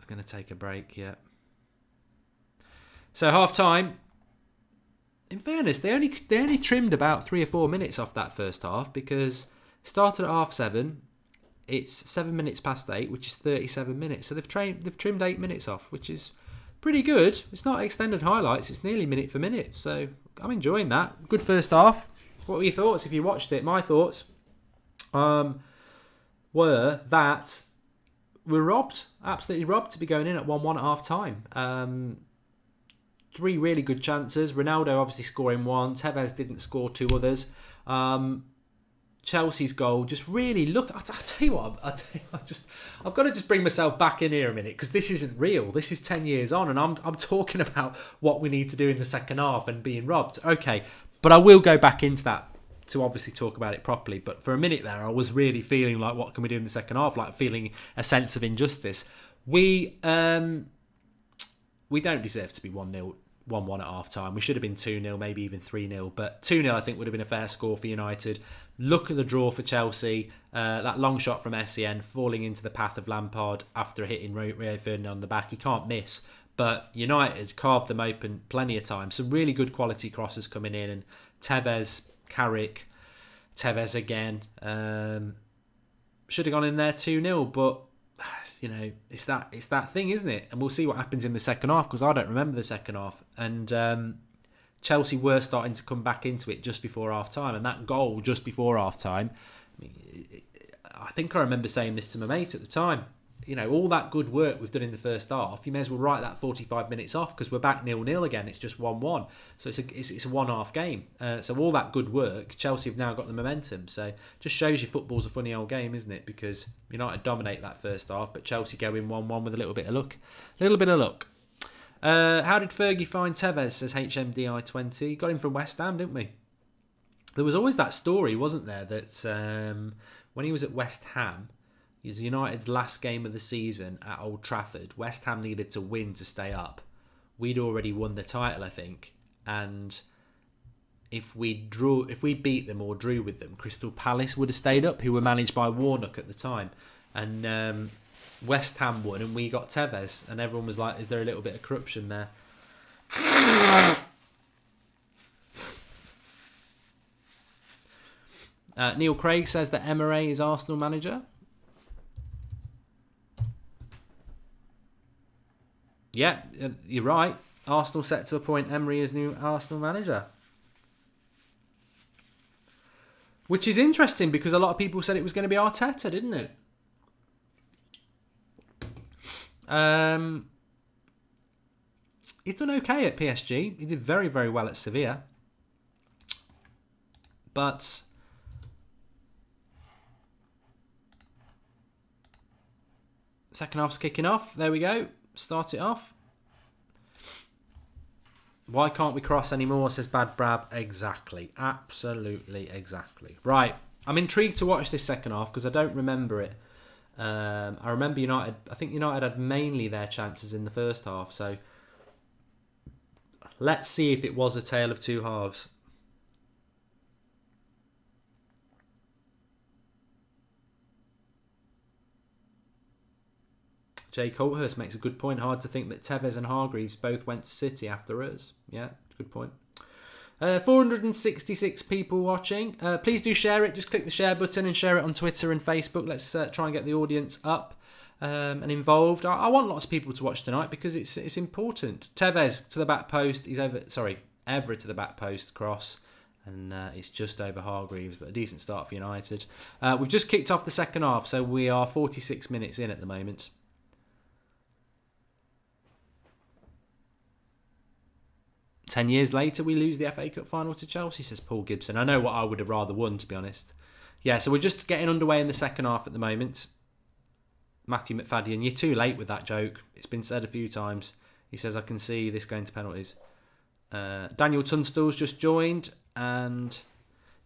going to take a break. Yeah. So half time. In fairness, they only trimmed about 3 or 4 minutes off that first half, because it started at 7:30. It's 7 minutes past 8, which is 37 minutes. So they've trimmed 8 minutes off, which is pretty good. It's not extended highlights. It's nearly minute for minute. So I'm enjoying that. Good first half. What were your thoughts if you watched it? My thoughts were that we're robbed. Absolutely robbed to be going in at 1-1 at half time. 3 really good chances. Ronaldo obviously scoring 1. Tevez didn't score 2 others. Chelsea's goal just really look. I'll tell you what. I've got to just bring myself back in here a minute, because this isn't real. This is 10 years on, and I'm talking about what we need to do in the second half and being robbed. Okay, but I will go back into that to obviously talk about it properly. But for a minute there, I was really feeling like, what can we do in the second half? Like feeling a sense of injustice. We don't deserve to be 1-0. 1-1 at half-time. We should have been 2-0, maybe even 3-0. But 2-0, I think, would have been a fair score for United. Look at the draw for Chelsea. That long shot from Essien falling into the path of Lampard after hitting Rio Ferdinand on the back. He can't miss. But United carved them open plenty of times. Some really good quality crosses coming in, and Tevez, Carrick, Tevez again. Should have gone in there 2-0, but it's that thing, isn't it? And we'll see what happens in the second half, because I don't remember the second half. And Chelsea were starting to come back into it just before half time, and that goal just before half time, I think I remember saying this to my mate at the time. All that good work we've done in the first half, you may as well write that 45 minutes off, because we're back 0-0 again. It's just 1-1. So it's a one-half game. So all that good work, Chelsea have now got the momentum. So just shows you football's a funny old game, isn't it? Because United dominate that first half, but Chelsea go in 1-1 with a little bit of luck. How did Fergie find Tevez, says HMDI20. Got him from West Ham, didn't we? There was always that story, wasn't there, that when he was at West Ham, it was United's last game of the season at Old Trafford. West Ham needed to win to stay up. We'd already won the title, I think. And if we beat them or drew with them, Crystal Palace would have stayed up, who were managed by Warnock at the time. And West Ham won, and we got Tevez. And everyone was like, is there a little bit of corruption there? Neil Craig says that Emery is Arsenal manager. Yeah, you're right. Arsenal set to appoint Emery as new Arsenal manager. Which is interesting, because a lot of people said it was going to be Arteta, didn't it? He's done okay at PSG. He did very, very well at Sevilla. But second half's kicking off. There we go. Start it off. Why can't we cross anymore, says Bad Brab. Exactly. Absolutely exactly. Right. I'm intrigued to watch this second half, because I don't remember it. I remember United. I think United had mainly their chances in the first half. So let's see if it was a tale of two halves. Jay Colthurst makes a good point. Hard to think that Tevez and Hargreaves both went to City after us. Yeah, good point. 466 people watching. Please do share it. Just click the share button and share it on Twitter and Facebook. Let's try and get the audience up and involved. I want lots of people to watch tonight, because it's important. Tevez to the back post. Everett to the back post cross. And it's just over Hargreaves, but a decent start for United. We've just kicked off the second half, so we are 46 minutes in at the moment. 10 years later, we lose the FA Cup final to Chelsea, says Paul Gibson. I know what I would have rather won, to be honest. Yeah, so we're just getting underway in the second half at the moment. Matthew McFadden, you're too late with that joke. It's been said a few times. He says, I can see this going to penalties. Daniel Tunstall's just joined. And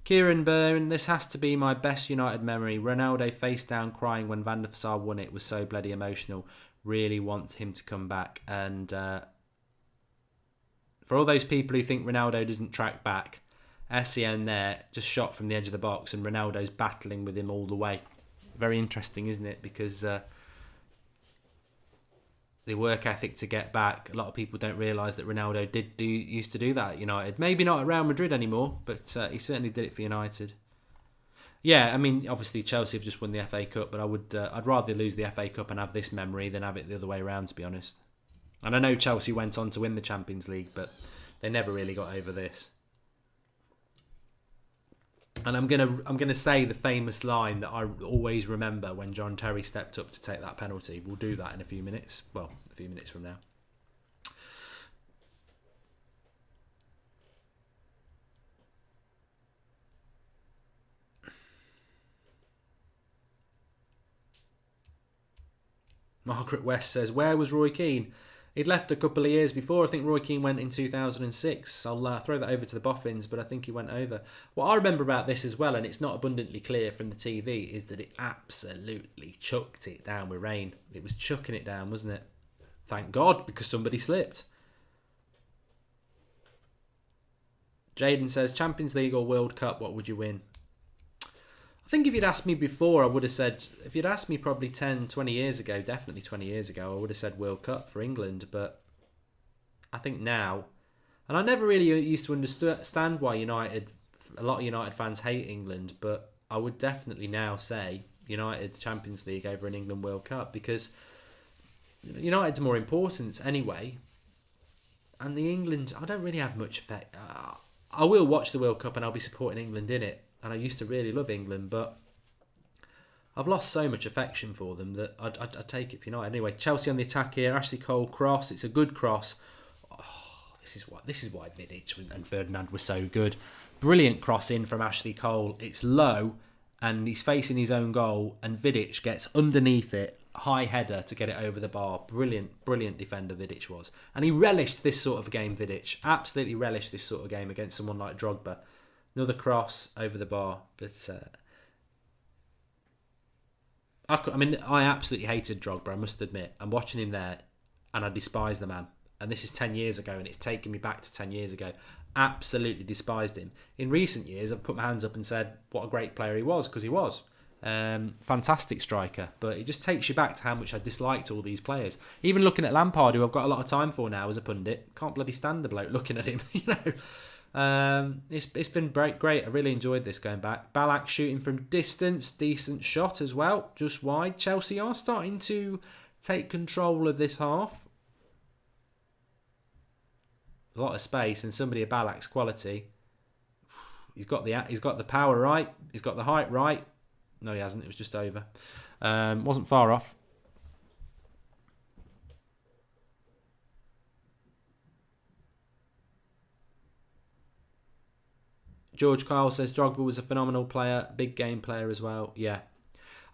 Kieran Byrne, this has to be my best United memory. Ronaldo face down crying when Van der Sar won it. Was so bloody emotional. Really want him to come back. And for all those people who think Ronaldo didn't track back, SCN there just shot from the edge of the box, and Ronaldo's battling with him all the way. Very interesting, isn't it? Because the work ethic to get back, a lot of people don't realise that Ronaldo used to do that at United. Maybe not at Real Madrid anymore, but he certainly did it for United. Yeah, I mean, obviously Chelsea have just won the FA Cup, but I'd rather lose the FA Cup and have this memory than have it the other way around, to be honest. And I know Chelsea went on to win the Champions League, but they never really got over this. And I'm gonna say the famous line that I always remember when John Terry stepped up to take that penalty. We'll do that in a few minutes. Well, a few minutes from now. Margaret West says, where was Roy Keane? He'd left a couple of years before. I think Roy Keane went in 2006. I'll throw that over to the boffins, but I think he went over. What I remember about this as well, and it's not abundantly clear from the TV, is that it absolutely chucked it down with rain. It was chucking it down, wasn't it? Thank God, because somebody slipped. Jaden says, Champions League or World Cup, what would you win? I think if you'd asked me before, I would have said, if you'd asked me probably 10, 20 years ago, definitely 20 years ago, I would have said World Cup for England. But I think now, and I never really used to understand why a lot of United fans hate England, but I would definitely now say United Champions League over an England World Cup, because United's more important anyway. And the England, I don't really have much effect. I will watch the World Cup and I'll be supporting England in it. And I used to really love England, but I've lost so much affection for them that I'd take it for United. Anyway, Chelsea on the attack here. Ashley Cole cross. It's a good cross. Oh, this is why Vidic and Ferdinand were so good. Brilliant cross in from Ashley Cole. It's low and he's facing his own goal, and Vidic gets underneath it. High header to get it over the bar. Brilliant defender Vidic was. And he relished this sort of game, Vidic. Absolutely relished this sort of game against someone like Drogba. Another cross over the bar. But I absolutely hated Drogba, I must admit. I'm watching him there and I despise the man. And this is 10 years ago, and it's taken me back to 10 years ago. Absolutely despised him. In recent years, I've put my hands up and said what a great player he was, because he was. Fantastic striker, but it just takes you back to how much I disliked all these players. Even looking at Lampard, who I've got a lot of time for now as a pundit, can't bloody stand the bloke looking at him. It's been great. I really enjoyed this going back. Ballack shooting from distance, decent shot as well, just wide. Chelsea are starting to take control of this half. A lot of space, and somebody of Ballack's quality. He's got the power right. He's got the height right. No, he hasn't. It was just over. Wasn't far off. George Kyle says Drogba was a phenomenal player, big game player as well. Yeah,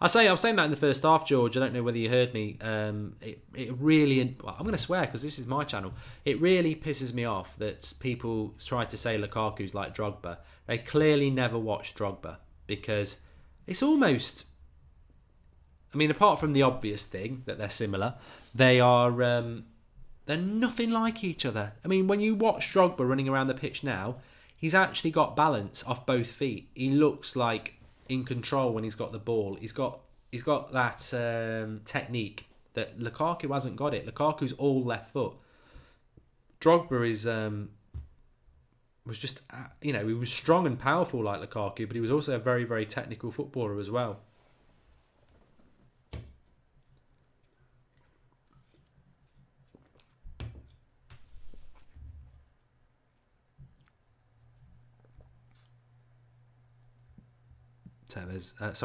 I was saying that in the first half, George. I don't know whether you heard me. It really, well, I'm going to swear because this is my channel. It really pisses me off that people try to say Lukaku's like Drogba. They clearly never watched Drogba, because it's almost, I mean, apart from the obvious thing that they're similar, they're nothing like each other. I mean, when you watch Drogba running around the pitch now, he's actually got balance off both feet. He looks like in control when he's got the ball. He's got that technique that Lukaku hasn't got it. Lukaku's all left foot. Drogba was just, he was strong and powerful like Lukaku, but he was also a very, very technical footballer as well.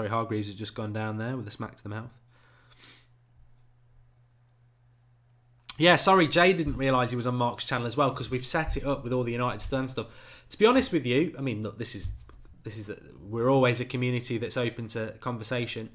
Hargreaves has just gone down there with a smack to the mouth. Yeah, sorry, Jay didn't realise he was on Mark's channel as well, because we've set it up with all the United Stern stuff. To be honest with you, I mean, look, we're always a community that's open to conversation.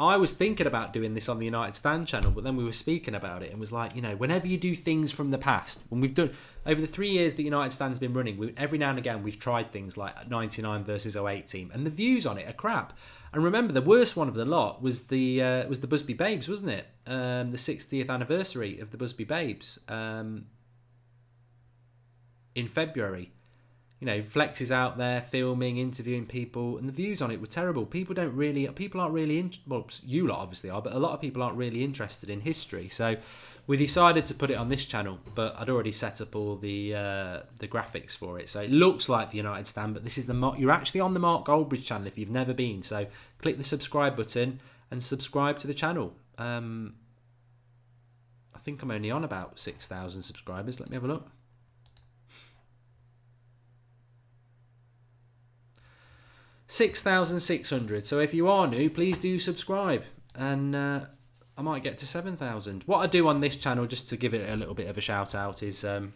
I was thinking about doing this on the United Stand channel, but then we were speaking about it and was like, whenever you do things from the past, when we've done, over the 3 years that United Stand's been running, every now and again we've tried things like 99 versus 08 team, and the views on it are crap. And remember, the worst one of the lot was the Busby Babes, wasn't it? The 60th anniversary of the Busby Babes in February. Flex is out there filming, interviewing people, and the views on it were terrible. People aren't really, well, you lot obviously are, but a lot of people aren't really interested in history. So we decided to put it on this channel, but I'd already set up all the graphics for it. So it looks like the United Stand, but this is you're actually on the Mark Goldbridge channel if you've never been. So click the subscribe button and subscribe to the channel. I think I'm only on about 6,000 subscribers. Let me have a look. 6,600. So if you are new, please do subscribe, and I might get to 7,000. What I do on this channel, just to give it a little bit of a shout out, is I've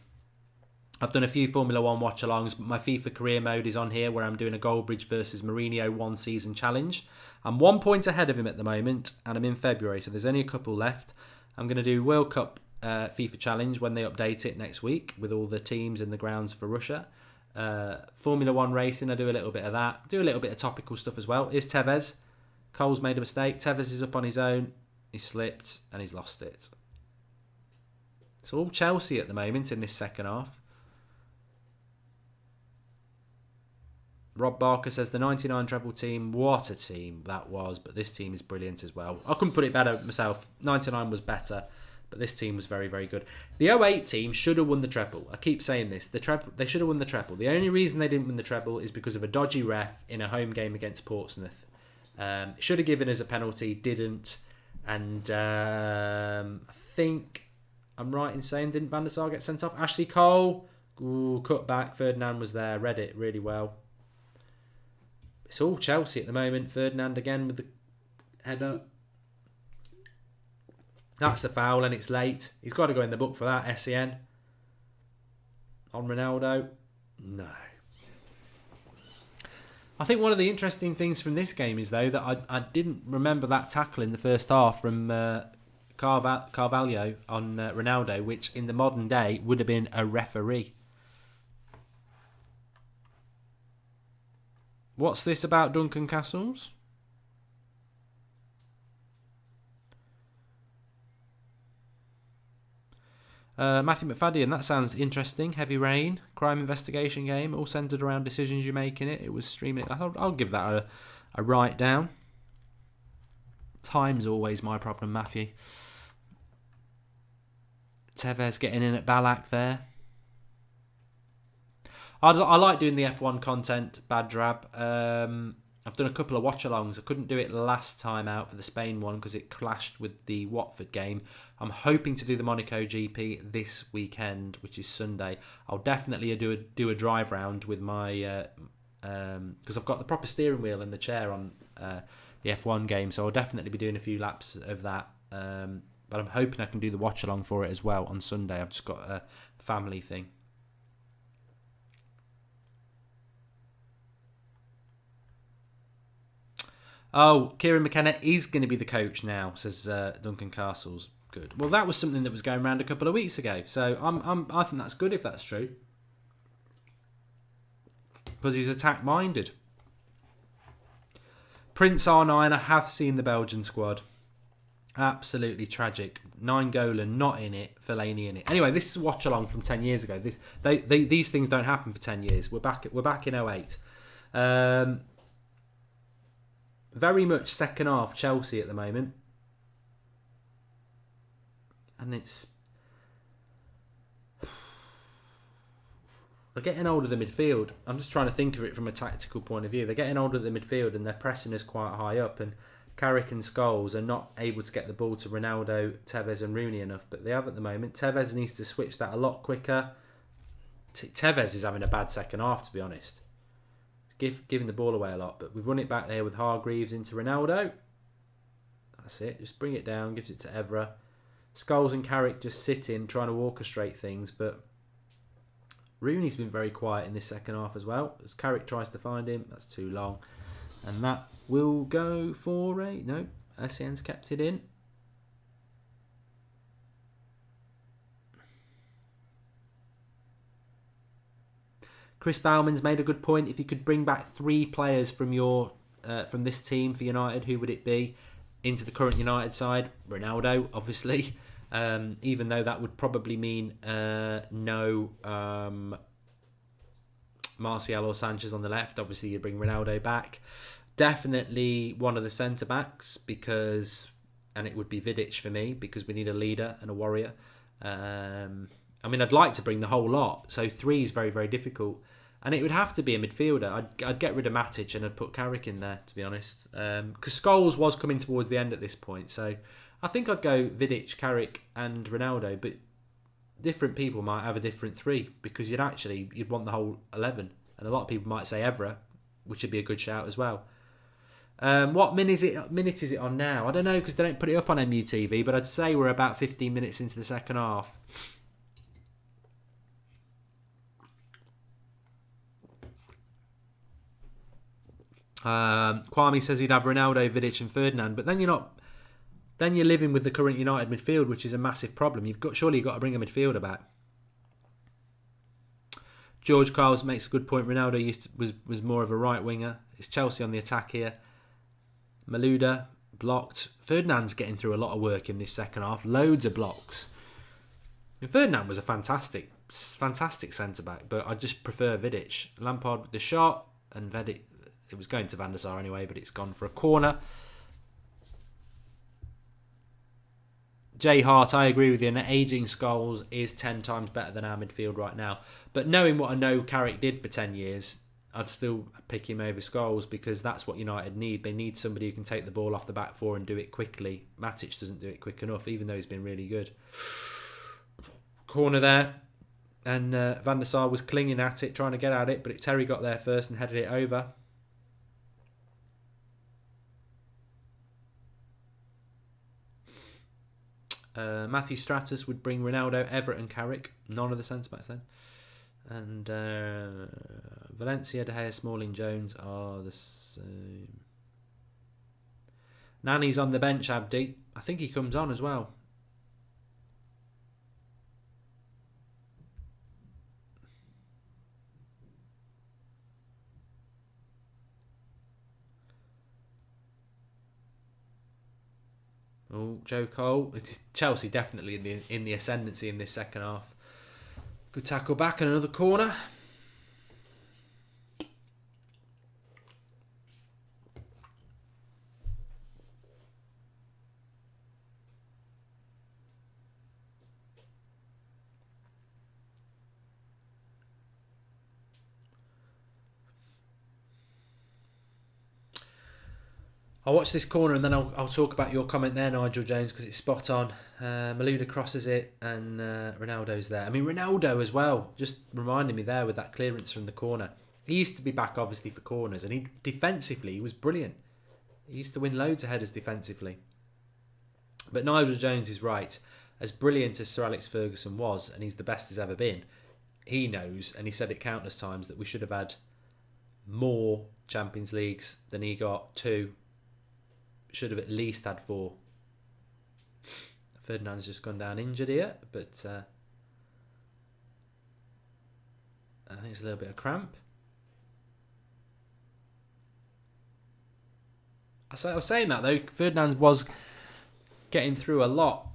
done a few Formula 1 watch-alongs, but my FIFA career mode is on here, where I'm doing a Goldbridge versus Mourinho one-season challenge. I'm 1 point ahead of him at the moment, and I'm in February, so there's only a couple left. I'm going to do World Cup FIFA challenge when they update it next week, with all the teams and the grounds for Russia. Formula 1 racing, I do a little bit of that. Do a little bit of topical stuff as well. Is Tevez. Cole's made a mistake. Tevez is up on his own. He slipped and he's lost it. It's all Chelsea at the moment in this second half. Rob Barker says the 99 treble team, what a team that was, but this team is brilliant as well. I couldn't put it better myself. 99 was better, But this team was very, very good. The 08 team should have won the treble. I keep saying this. They should have won the treble. The only reason they didn't win the treble is because of a dodgy ref in a home game against Portsmouth. Should have given us a penalty, didn't. And I think I'm right in saying, didn't Van der Sar get sent off? Ashley Cole, cut back. Ferdinand was there, read it really well. It's all Chelsea at the moment. Ferdinand again with the header. That's a foul and it's late. He's got to go in the book for that, SEN. On Ronaldo. No. I think one of the interesting things from this game is, though, that I didn't remember that tackle in the first half from Carvalho on Ronaldo, which in the modern day would have been a referee. What's this about Duncan Castles? Matthew McFadden, that sounds interesting. Heavy Rain, crime investigation game, all centred around decisions you make in it. It was streaming. I'll give that a write down. Time's always my problem, Matthew. Tevez getting in at Ballack there. I like doing the F1 content, bad drab. I've done a couple of watch-alongs. I couldn't do it last time out for the Spain one because it clashed with the Watford game. I'm hoping to do the Monaco GP this weekend, which is Sunday. I'll definitely do a drive round with my... because I've got the proper steering wheel and the chair on the F1 game, so I'll definitely be doing a few laps of that. But I'm hoping I can do the watch-along for it as well on Sunday. I've just got a family thing. Oh, Kieran McKenna is going to be the coach now, says Duncan Castles. Good. Well, that was something that was going around a couple of weeks ago, so I think that's good if that's true, because he's attack-minded. Prince R9, I have seen the Belgian squad. Absolutely tragic. 9-goal not in it, Fellaini in it. Anyway, this is a watch-along from 10 years ago. These things don't happen for 10 years. We're back in 08. Very much second half Chelsea at the moment. And it's... They're getting older the midfield. I'm just trying to think of it from a tactical point of view. They're getting older the midfield and they're pressing us quite high up. And Carrick and Scholes are not able to get the ball to Ronaldo, Tevez and Rooney enough. But they have at the moment. Tevez needs to switch that a lot quicker. Tevez is having a bad second half, to be honest. Giving the ball away a lot, but we've run it back there with Hargreaves into Ronaldo. That's it. Just bring it down, gives it to Evra. Scholes and Carrick just sitting, trying to orchestrate things, but Rooney's been very quiet in this second half as well. As Carrick tries to find him, that's too long. And that will go for a... No, SEN's kept it in. Chris Bauman's made a good point. If you could bring back 3 players from this team for United, who would it be? Into the current United side, Ronaldo, obviously. Even though that would probably mean no Martial or Sanchez on the left. Obviously, you bring Ronaldo back. Definitely one of the centre backs and it would be Vidic for me because we need a leader and a warrior. I mean, I'd like to bring the whole lot. So 3 is very, very difficult. And it would have to be a midfielder. I'd get rid of Matic and I'd put Carrick in there, to be honest. Because Scholes was coming towards the end at this point. So I think I'd go Vidic, Carrick and Ronaldo. But different people might have a different 3. Because you'd want the whole 11. And a lot of people might say Evra, which would be a good shout as well. What minute is it on now? I don't know because they don't put it up on MUTV. But I'd say we're about 15 minutes into the second half. Kwame says he'd have Ronaldo, Vidic and Ferdinand, but then you're living with the current United midfield, which is a massive problem. Surely you've got to bring a midfielder back. George Carls makes a good point. Ronaldo was more of a right winger. It's Chelsea on the attack here. Malouda blocked. Ferdinand's getting through a lot of work in this second half. Loads of blocks. And Ferdinand was a fantastic centre back, but I just prefer Vidic. Lampard with the shot and Vidic. It was going to Van der Sar anyway, but it's gone for a corner. Jay Hart, I agree with you. And ageing Scholes is 10 times better than our midfield right now. But knowing what I know Carrick did for 10 years, I'd still pick him over Scholes because that's what United need. They need somebody who can take the ball off the back four and do it quickly. Matic doesn't do it quick enough, even though he's been really good. Corner there. And Van der Sar was clinging at it, trying to get at it, but Terry got there first and headed it over. Matthew Stratus would bring Ronaldo, Everett and Carrick. None of the centre-backs then. And Valencia, De Gea, Smalling, Jones are the same. Nani's on the bench, Abdi. I think he comes on as well. Oh, Joe Cole. It's Chelsea definitely in the ascendancy in this second half. Good tackle back and another corner. I'll watch this corner and then I'll talk about your comment there, Nigel Jones, because it's spot on. Malouda crosses it and Ronaldo's there. I mean, Ronaldo as well, just reminding me there with that clearance from the corner. He used to be back, obviously, for corners, and he was brilliant. He used to win loads of headers defensively. But Nigel Jones is right. As brilliant as Sir Alex Ferguson was, and he's the best he's ever been, he knows, and he said it countless times, that we should have had more Champions Leagues than he got, 2. Should have at least had 4. Ferdinand's just gone down injured here, but I think it's a little bit of cramp. I was saying that though, Ferdinand was getting through a lot.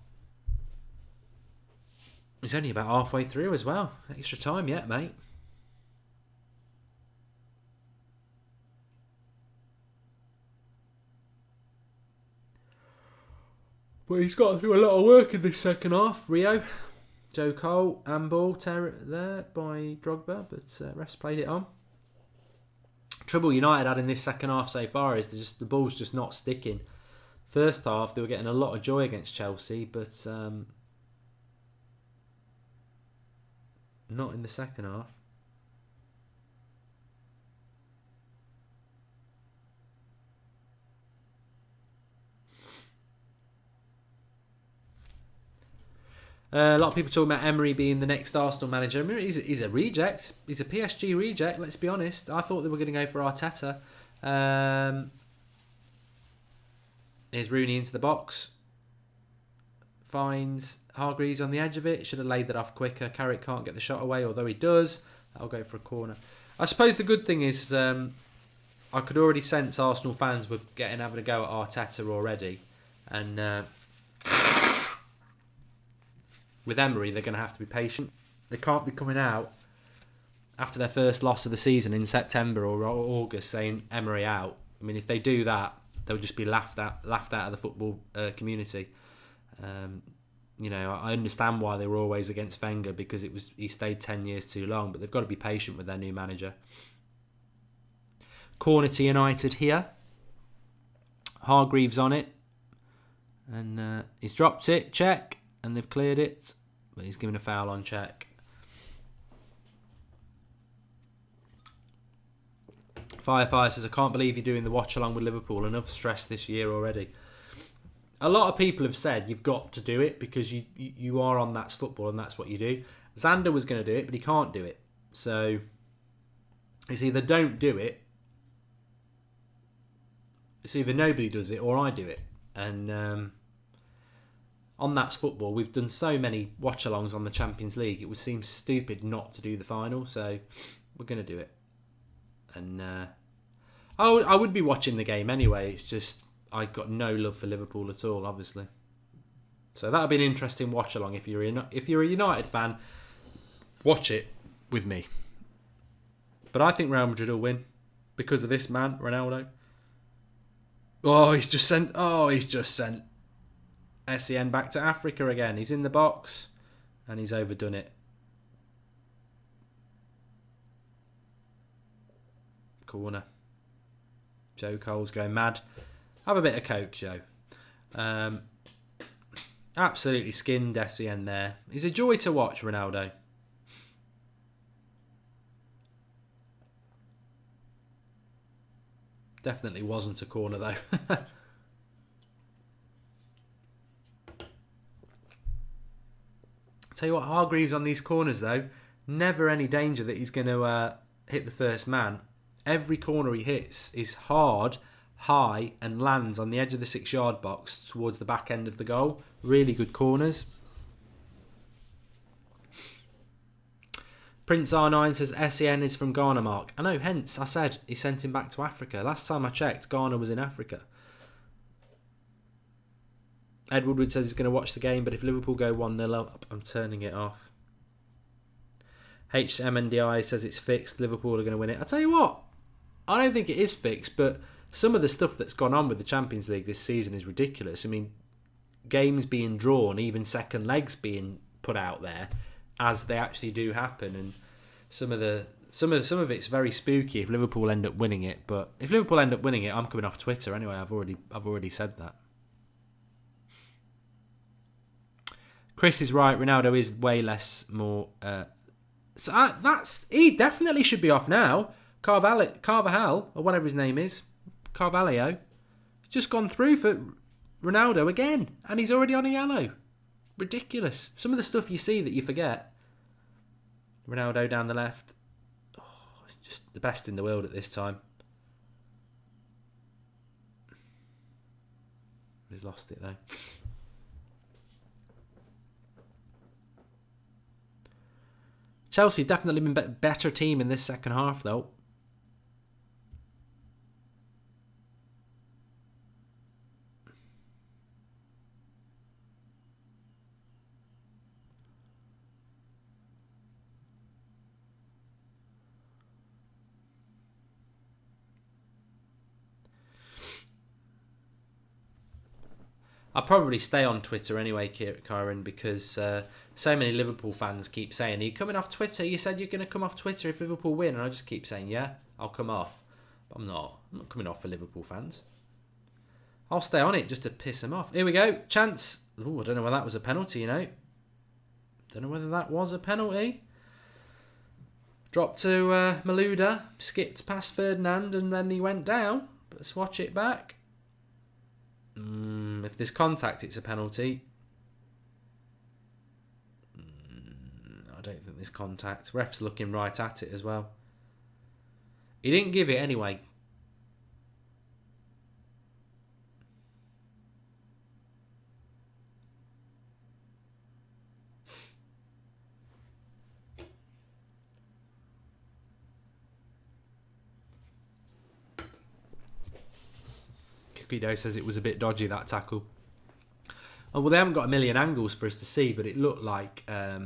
He's only about halfway through as well. Extra time yet, mate. But he's got through a lot of work in this second half. Rio, Joe Cole, handball there by Drogba, but refs played it on. Trouble United had in this second half so far is the ball's just not sticking. First half they were getting a lot of joy against Chelsea, but not in the second half. A lot of people talking about Emery being the next Arsenal manager. I mean, he's a reject. He's a PSG reject, let's be honest. I thought they were going to go for Arteta. Here's Rooney into the box. Finds Hargreaves on the edge of it. Should have laid that off quicker. Carrick can't get the shot away, although he does. That'll go for a corner. I suppose the good thing is I could already sense Arsenal fans were having a go at Arteta already. And with Emery, they're going to have to be patient. They can't be coming out after their first loss of the season in September or August saying Emery out. I mean, if they do that, they'll just be laughed out of the football community. I understand why they were always against Wenger because he stayed 10 years too long, but they've got to be patient with their new manager. Corner to United here. Hargreaves on it. And he's dropped it. Check. And they've cleared it. But he's given a foul on check. Firefire says, I can't believe you're doing the watch-along with Liverpool. Enough stress this year already. A lot of people have said you've got to do it because you are on That's Football and that's what you do. Xander was going to do it, but he can't do it. So it's either don't do it, it's either nobody does it or I do it. And on That's Football, we've done so many watch-alongs on the Champions League, it would seem stupid not to do the final, so we're going to do it. And I would be watching the game anyway, it's just I've got no love for Liverpool at all, obviously. So that'll be an interesting watch-along. If you're a United fan, watch it with me. But I think Real Madrid will win because of this man, Ronaldo. He's just sent SEN back to Africa again. He's in the box and he's overdone it. Corner. Joe Cole's going mad. Have a bit of coke, Joe. Absolutely skinned SEN there. He's a joy to watch, Ronaldo. Definitely wasn't a corner though. Tell you what, Hargreaves on these corners though, never any danger that he's going to hit the first man. Every corner he hits is hard, high, and lands on the edge of the 6-yard box towards the back end of the goal. Really good corners. Prince R9 says SEN is from Ghana, Mark. I know, hence I said he sent him back to Africa. Last time I checked, Ghana was in Africa. Ed Woodward says he's going to watch the game, but if Liverpool go 1-0 up, I'm turning it off. HMNDI says it's fixed. Liverpool are going to win it. I tell you what, I don't think it is fixed, but some of the stuff that's gone on with the Champions League this season is ridiculous. I mean, games being drawn, even second legs being put out there as they actually do happen, and some of it's very spooky if Liverpool end up winning it. But if Liverpool end up winning it, I'm coming off Twitter anyway. I've already said that. Chris is right. Ronaldo is way less more. He definitely should be off now. Carvajal, or whatever his name is, Carvalho, just gone through for Ronaldo again, and he's already on a yellow. Ridiculous. Some of the stuff you see that you forget. Ronaldo down the left. Oh, just the best in the world at this time. He's lost it though. Chelsea definitely been better team in this second half though. I'll probably stay on Twitter anyway, Kieran, because so many Liverpool fans keep saying, are you coming off Twitter? You said you're going to come off Twitter if Liverpool win. And I just keep saying, yeah, I'll come off. But I'm not coming off for Liverpool fans. I'll stay on it just to piss them off. Here we go. Chance. Oh, I don't know whether that was a penalty, you know. Don't know whether that was a penalty. Dropped to Malouda. Skipped past Ferdinand and then he went down. Let's watch it back. If there's contact, it's a penalty. I don't think there's contact. Ref's looking right at it as well. He didn't give it anyway. Kikido says it was a bit dodgy, that tackle. Oh, well, they haven't got a million angles for us to see, but it looked like... I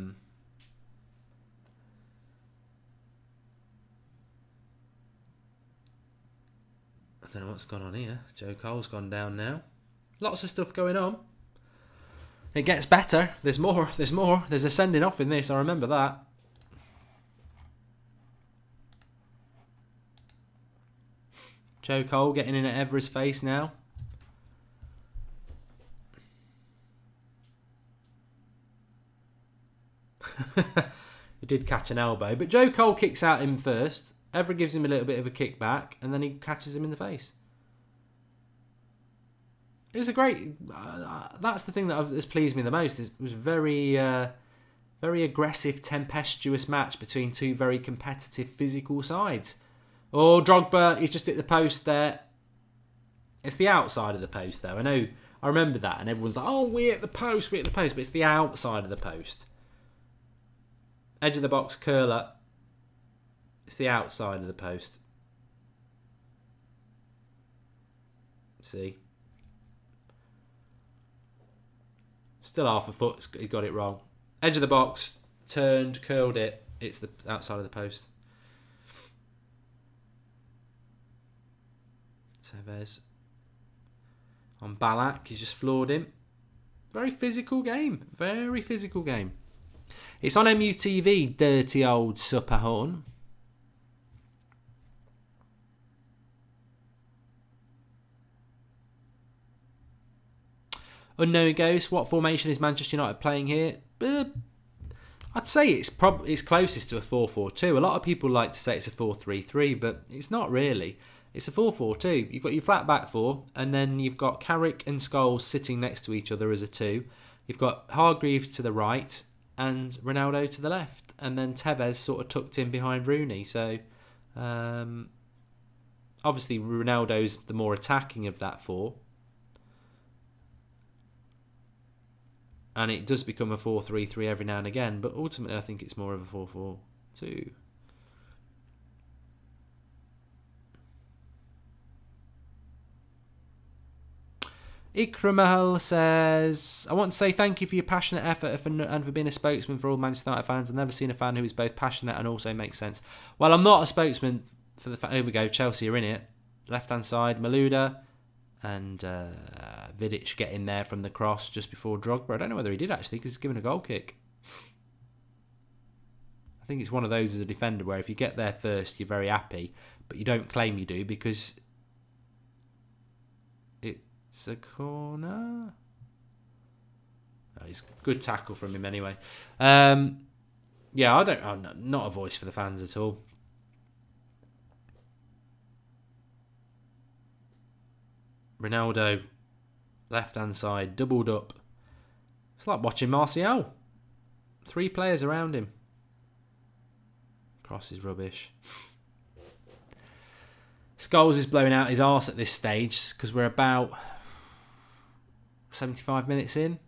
don't know what's gone on here. Joe Cole's gone down now. Lots of stuff going on. It gets better. There's more. There's a sending off in this, I remember that. Joe Cole getting in at Evra's face now. He did catch an elbow, but Joe Cole kicks out him first. Evra gives him a little bit of a kick back, and then he catches him in the face. It was a great... that's the thing that has pleased me the most. It was very aggressive, tempestuous match between two very competitive physical sides. Oh, Drogba, he's just hit the post there. It's the outside of the post, though. I remember that, and everyone's like, oh, we're at the post, but it's the outside of the post. Edge of the box, curler. It's the outside of the post. See? Still half a foot, he got it wrong. Edge of the box, turned, curled it. It's the outside of the post. Tevez on Ballack, he's just floored him. Very physical game. Very physical game. It's on MUTV, dirty old supper horn. Unknown Ghost, what formation is Manchester United playing here? I'd say it's closest to a 4-4-2. A lot of people like to say it's a 4-3-3, but it's not really. It's a 4-4-2. You've got your flat back four, and then you've got Carrick and Scholes sitting next to each other as a two. You've got Hargreaves to the right and Ronaldo to the left, and then Tevez sort of tucked in behind Rooney. So, obviously Ronaldo's the more attacking of that four. And it does become a 4-3-3 every now and again, but ultimately I think it's more of a 4-4-2. Ikramahal says, I want to say thank you for your passionate effort and for being a spokesman for all Manchester United fans. I've never seen a fan who is both passionate and also makes sense. Well, I'm not a spokesman for the fan. Here we go, Chelsea are in it. Left-hand side, Malouda and Vidic get in there from the cross just before Drogba. I don't know whether he did actually because he's given a goal kick. I think it's one of those as a defender where if you get there first, you're very happy, but you don't claim you do because it's a corner. Oh, it's a good tackle from him anyway. I'm not a voice for the fans at all. Ronaldo, left-hand side, doubled up. It's like watching Martial. 3 players around him. Cross is rubbish. Scholes is blowing out his arse at this stage because we're about 75 minutes in.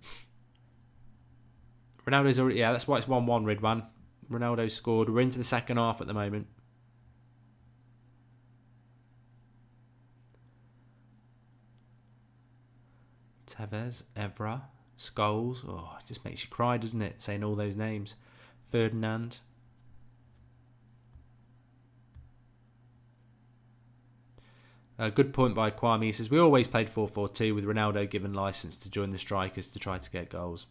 Ronaldo's already... Yeah, that's why it's 1-1, Ridwan. Ronaldo scored. We're into the second half at the moment. Tevez, Evra, Scholes. Oh, it just makes you cry, doesn't it? Saying all those names. Ferdinand. A good point by Kwame. He says, we always played 4-4-2 with Ronaldo given licence to join the strikers to try to get goals.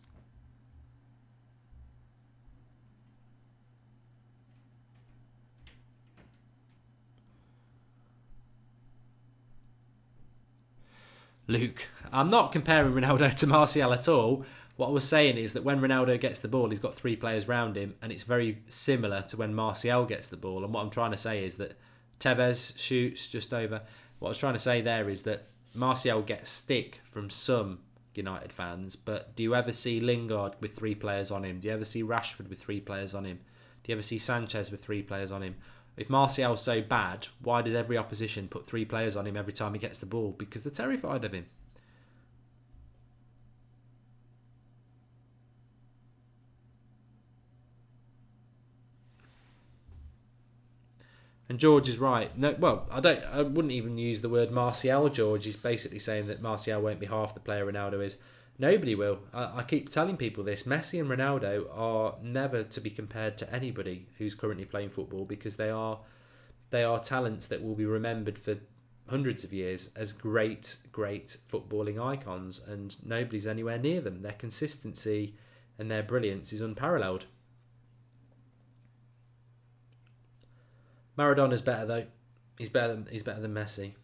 Luke, I'm not comparing Ronaldo to Martial at all. What I was saying is that when Ronaldo gets the ball, he's got 3 players round him, and it's very similar to when Martial gets the ball. And what I'm trying to say is that Tevez shoots just over. What I was trying to say there is that Martial gets stick from some United fans, but do you ever see Lingard with 3 players on him? Do you ever see Rashford with 3 players on him? Do you ever see Sanchez with 3 players on him? If Martial's so bad, why does every opposition put 3 players on him every time he gets the ball? Because they're terrified of him. And George is right. No, well, I wouldn't even use the word Martial. George is basically saying that Martial won't be half the player Ronaldo is. Nobody will. I keep telling people this. Messi and Ronaldo are never to be compared to anybody who's currently playing football because they are talents that will be remembered for hundreds of years as great footballing icons, and nobody's anywhere near them. Their consistency and their brilliance is unparalleled. Maradona's better though. He's better than Messi.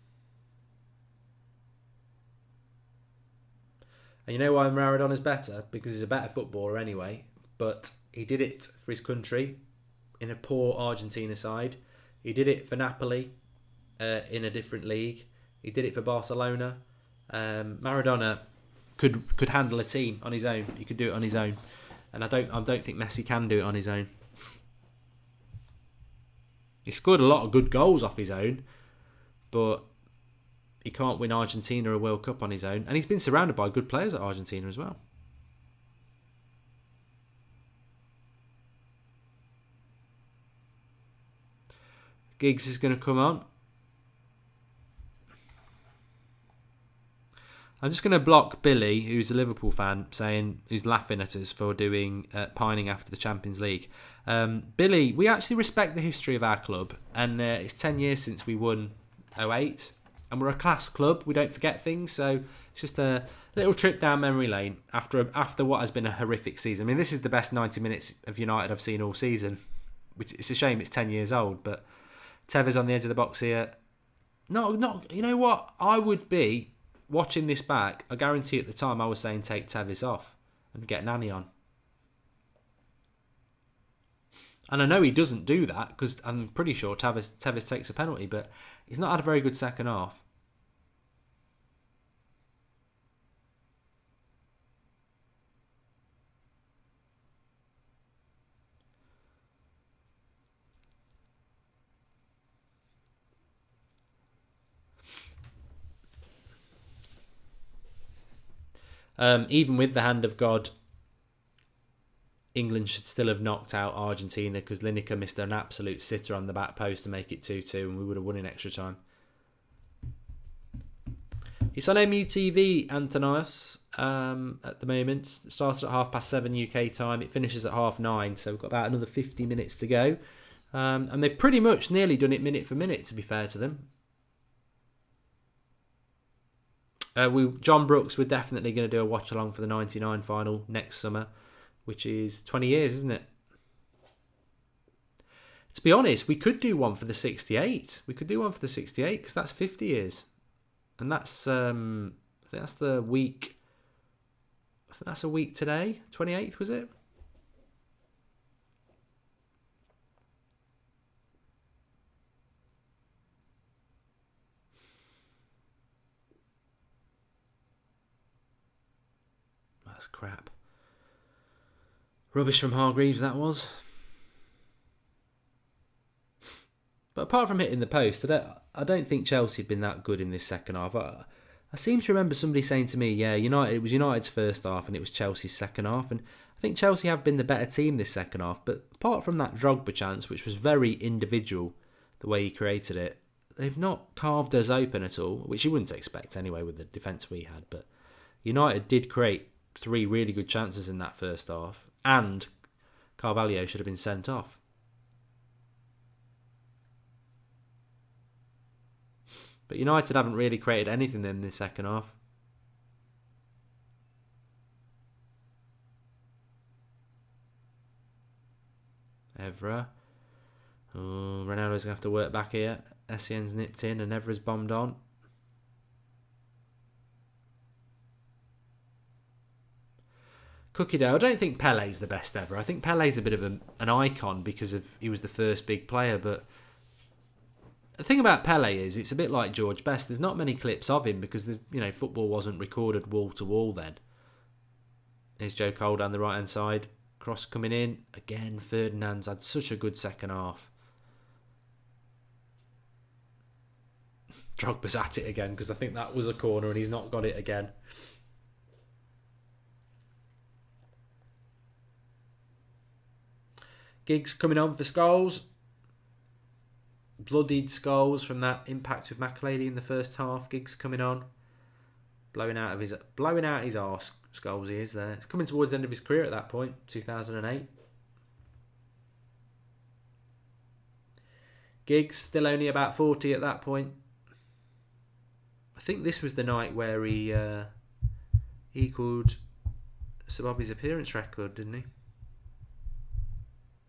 And you know why Maradona's better? Because he's a better footballer anyway. But he did it for his country in a poor Argentina side. He did it for Napoli in a different league. He did it for Barcelona. Maradona could handle a team on his own. He could do it on his own. And I don't think Messi can do it on his own. He scored a lot of good goals off his own, but he can't win Argentina a World Cup on his own. And he's been surrounded by good players at Argentina as well. Giggs is going to come on. I'm just going to block Billy, who's a Liverpool fan, who's laughing at us for doing pining after the Champions League. Billy, we actually respect the history of our club, and it's 10 years since we won 08. And we're a class club. We don't forget things. So it's just a little trip down memory lane after what has been a horrific season. I mean, this is the best 90 minutes of United I've seen all season. Which it's a shame it's 10 years old. But Tevez on the edge of the box here. No, you know what? I would be watching this back. I guarantee at the time I was saying take Tevez off and get Nani on. And I know he doesn't do that because I'm pretty sure Tevez takes a penalty, but he's not had a very good second half. Even with the hand of God, England should still have knocked out Argentina because Lineker missed an absolute sitter on the back post to make it 2-2 and we would have won in extra time. It's on MUTV, Antonios, at the moment. It started at 7:30 UK time. It finishes at 9:30, so we've got about another 50 minutes to go. And they've pretty much nearly done it minute for minute, to be fair to them. John Brooks, we're definitely going to do a watch along for the 99 final next summer, which is 20 years, isn't it? To be honest, we could do one for the 68. We could do one for the 68 because that's 50 years. And that's, I think that's the week, I think that's a week today. 28th, was it? That's crap. Rubbish from Hargreaves, that was. But apart from hitting the post, I don't think Chelsea have been that good in this second half. I seem to remember somebody saying to me, yeah, it was United's first half and it was Chelsea's second half. And I think Chelsea have been the better team this second half. But apart from that Drogba chance, which was very individual, the way he created it, they've not carved us open at all, which you wouldn't expect anyway with the defence we had. But United did create 3 really good chances in that first half. And Carvalho should have been sent off. But United haven't really created anything in the second half. Evra. Oh, Ronaldo's going to have to work back here. Essien's nipped in and Evra's bombed on. Cookie dough. I don't think Pele's the best ever. I think Pele's a bit of an icon because he was the first big player. But the thing about Pele is it's a bit like George Best. There's not many clips of him because football wasn't recorded wall to wall then. Here's Joe Cole down the right hand side. Cross coming in. Again, Ferdinand's had such a good second half. Drogba's at it again because I think that was a corner and he's not got it again. Giggs coming on for Scholes. Bloodied Scholes from that impact with McAlady in the first half. Giggs coming on. Blowing out his arse. Scholes he is there. It's coming towards the end of his career at that point. 2008. Giggs still only about 40 at that point. I think this was the night where he equalled Sir Bobby's appearance record, didn't he?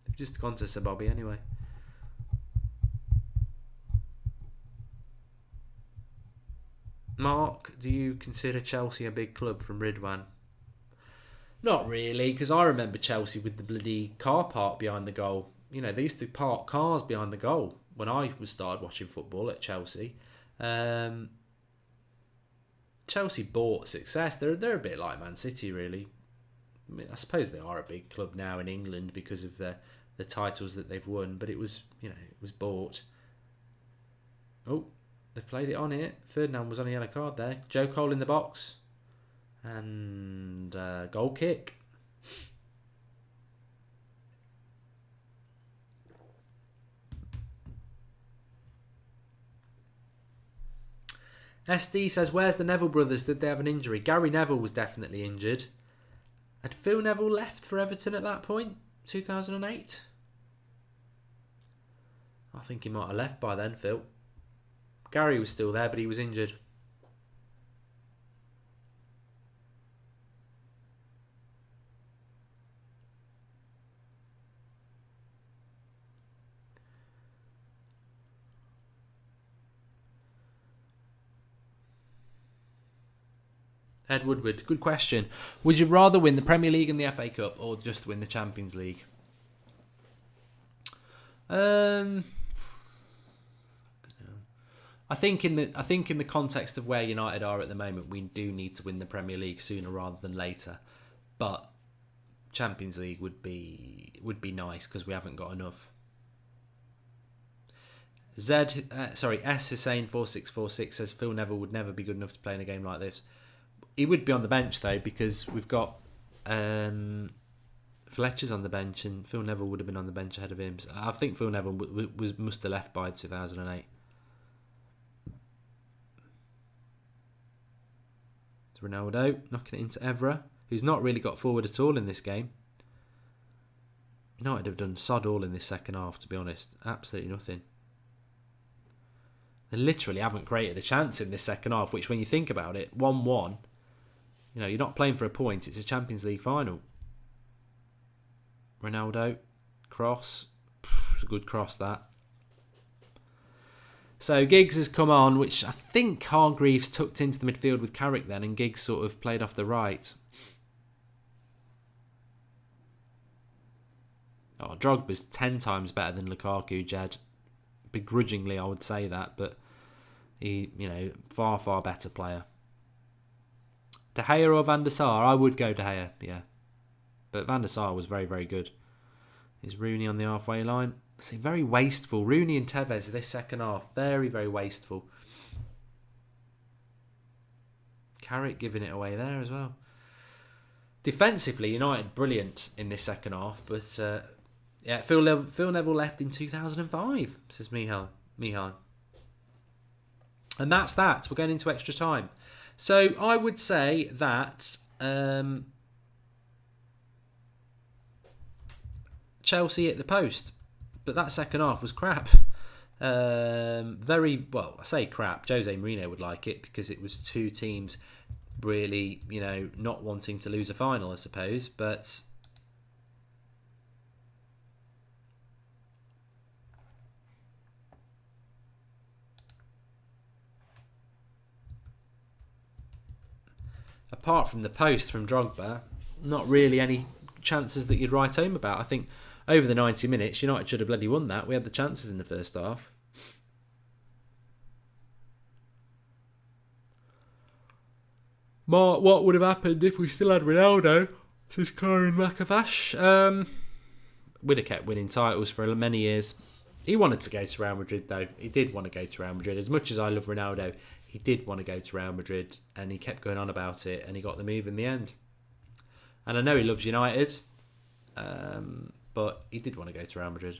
They've just gone to Sir Bobby anyway. Mark, do you consider Chelsea a big club from Ridwan? Not really, because I remember Chelsea with the bloody car park behind the goal. They used to park cars behind the goal when I started watching football at Chelsea. Chelsea bought success. They're a bit like Man City, really. I suppose they are a big club now in England because of the titles that they've won, but it was bought. Oh, they've played it on here. Ferdinand was on a yellow card there. Joe Cole in the box. And goal kick. SD says, where's the Neville brothers? Did they have an injury? Gary Neville was definitely injured. Had Phil Neville left for Everton at that point? 2008? I think he might have left by then, Phil. Gary was still there, but he was injured. Ed Woodward, good question. Would you rather win the Premier League and the FA Cup, or just win the Champions League? I think in the context of where United are at the moment, we do need to win the Premier League sooner rather than later. But Champions League would be nice because we haven't got enough. S Hussein 4646 says Phil Neville would never be good enough to play in a game like this. He would be on the bench though, because we've got Fletcher's on the bench, and Phil Neville would have been on the bench ahead of him. So I think Phil Neville must have left by 2008. It's Ronaldo knocking it into Evra, who's not really got forward at all in this game. United have done sod all in this second half, to be honest. Absolutely nothing. They literally haven't created a chance in this second half, which when you think about it, 1-1, you're not playing for a point, it's a Champions League final. Ronaldo, cross. It's a good cross, that. So Giggs has come on, which I think Hargreaves tucked into the midfield with Carrick then, and Giggs sort of played off the right. Oh, Drogba's 10 times better than Lukaku, Jed. Begrudgingly, I would say that, but he, far, far better player. De Gea or Van der Sar? I would go De Gea, yeah. But Van der Sar was very, very good. Is Rooney on the halfway line? See, very wasteful. Rooney and Tevez this second half, very, very wasteful. Carrick giving it away there as well. Defensively, United brilliant in this second half, but Phil Neville left in 2005, says Mihal. And that's that. We're going into extra time. So I would say that Chelsea hit the post, but that second half was crap. Very well, I say crap. Jose Mourinho would like it because it was two teams really, not wanting to lose a final, I suppose. But apart from the post from Drogba, not really any chances that you'd write home about. I think over the 90 minutes, United should have bloody won that. We had the chances in the first half. Mark, what would have happened if we still had Ronaldo? Says Karen McAvash. We'd have kept winning titles for many years. He wanted to go to Real Madrid, though. He did want to go to Real Madrid. As much as I love Ronaldo, he did want to go to Real Madrid, and he kept going on about it, and he got the move in the end. And I know he loves United, but he did want to go to Real Madrid.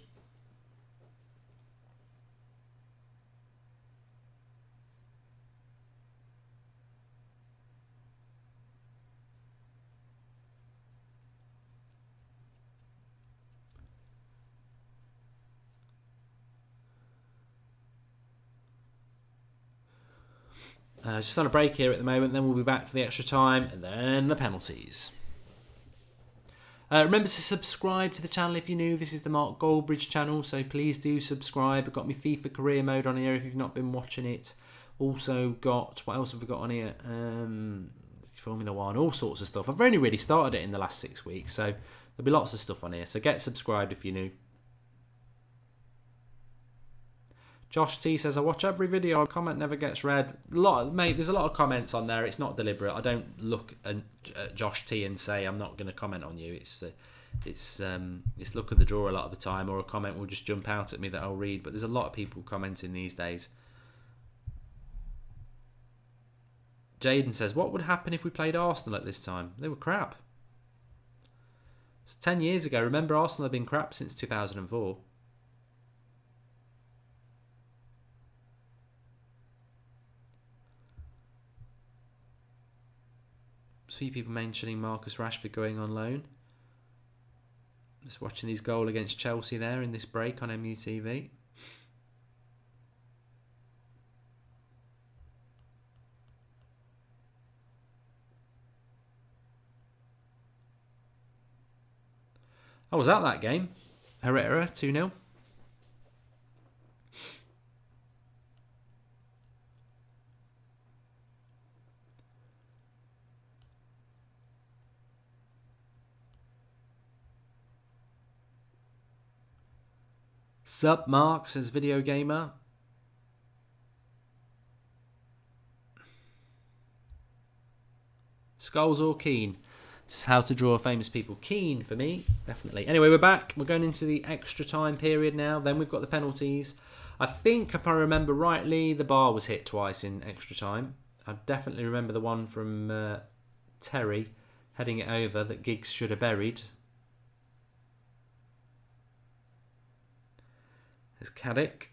Just on a break here at the moment, then we'll be back for the extra time and then the penalties. Remember to subscribe to the channel if you're new. This is the Mark Goldbridge channel, so please do subscribe. I've got my FIFA career mode on here if you've not been watching it. Also got, what else have we got on here? Formula 1, all sorts of stuff. I've only really started it in the last 6 weeks, so there'll be lots of stuff on here. So get subscribed if you're new. Josh T says, I watch every video, a comment never gets read. Mate, there's a lot of comments on there. It's not deliberate. I don't look at Josh T and say, I'm not going to comment on you. It's look at the draw a lot of the time, or a comment will just jump out at me that I'll read. But there's a lot of people commenting these days. Jaden says, what would happen if we played Arsenal at this time? They were crap. It's 10 years ago. Remember, Arsenal have been crap since 2004. A few people mentioning Marcus Rashford going on loan. Just watching his goal against Chelsea there in this break on MUTV. I was at that game. Herrera, 2-0. Sup, Mark, says Video Gamer. Skulls or Keen? This is how to draw famous people. Keen for me, definitely. Anyway, we're back. We're going into the extra time period now. Then we've got the penalties. I think, if I remember rightly, the bar was hit twice in extra time. I definitely remember the one from Terry heading it over that Giggs should have buried. There's Caddick.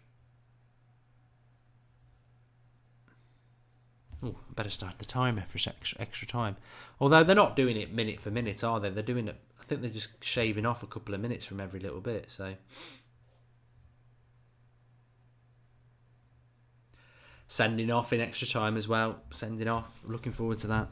Oh, I better start the timer for extra time. Although they're not doing it minute for minute, are they? They're doing it. I think they're just shaving off a couple of minutes from every little bit. So, sending off in extra time as well. Sending off. Looking forward to that.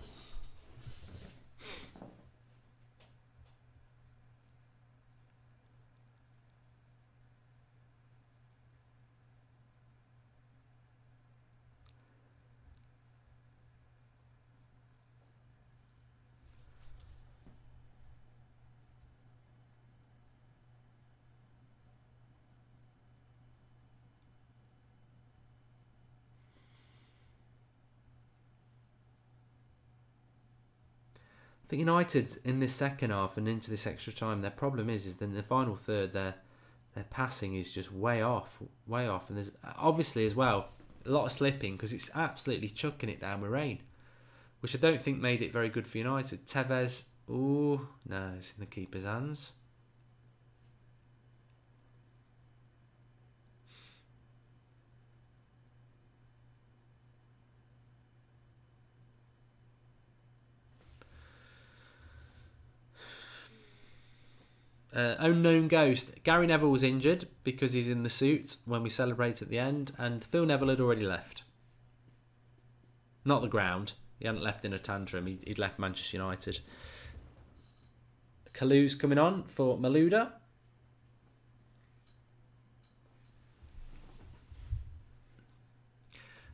I think United in this second half and into this extra time, their problem is that in the final third, their passing is just way off, and there's obviously as well a lot of slipping because it's absolutely chucking it down with rain, which I don't think made it very good for United. Tevez, oh no, it's in the keeper's hands. Unknown Ghost. Gary Neville was injured because he's in the suit when we celebrate at the end, and Phil Neville had already left. Not the ground. He hadn't left in a tantrum. He'd left Manchester United. Kalu's coming on for Malouda.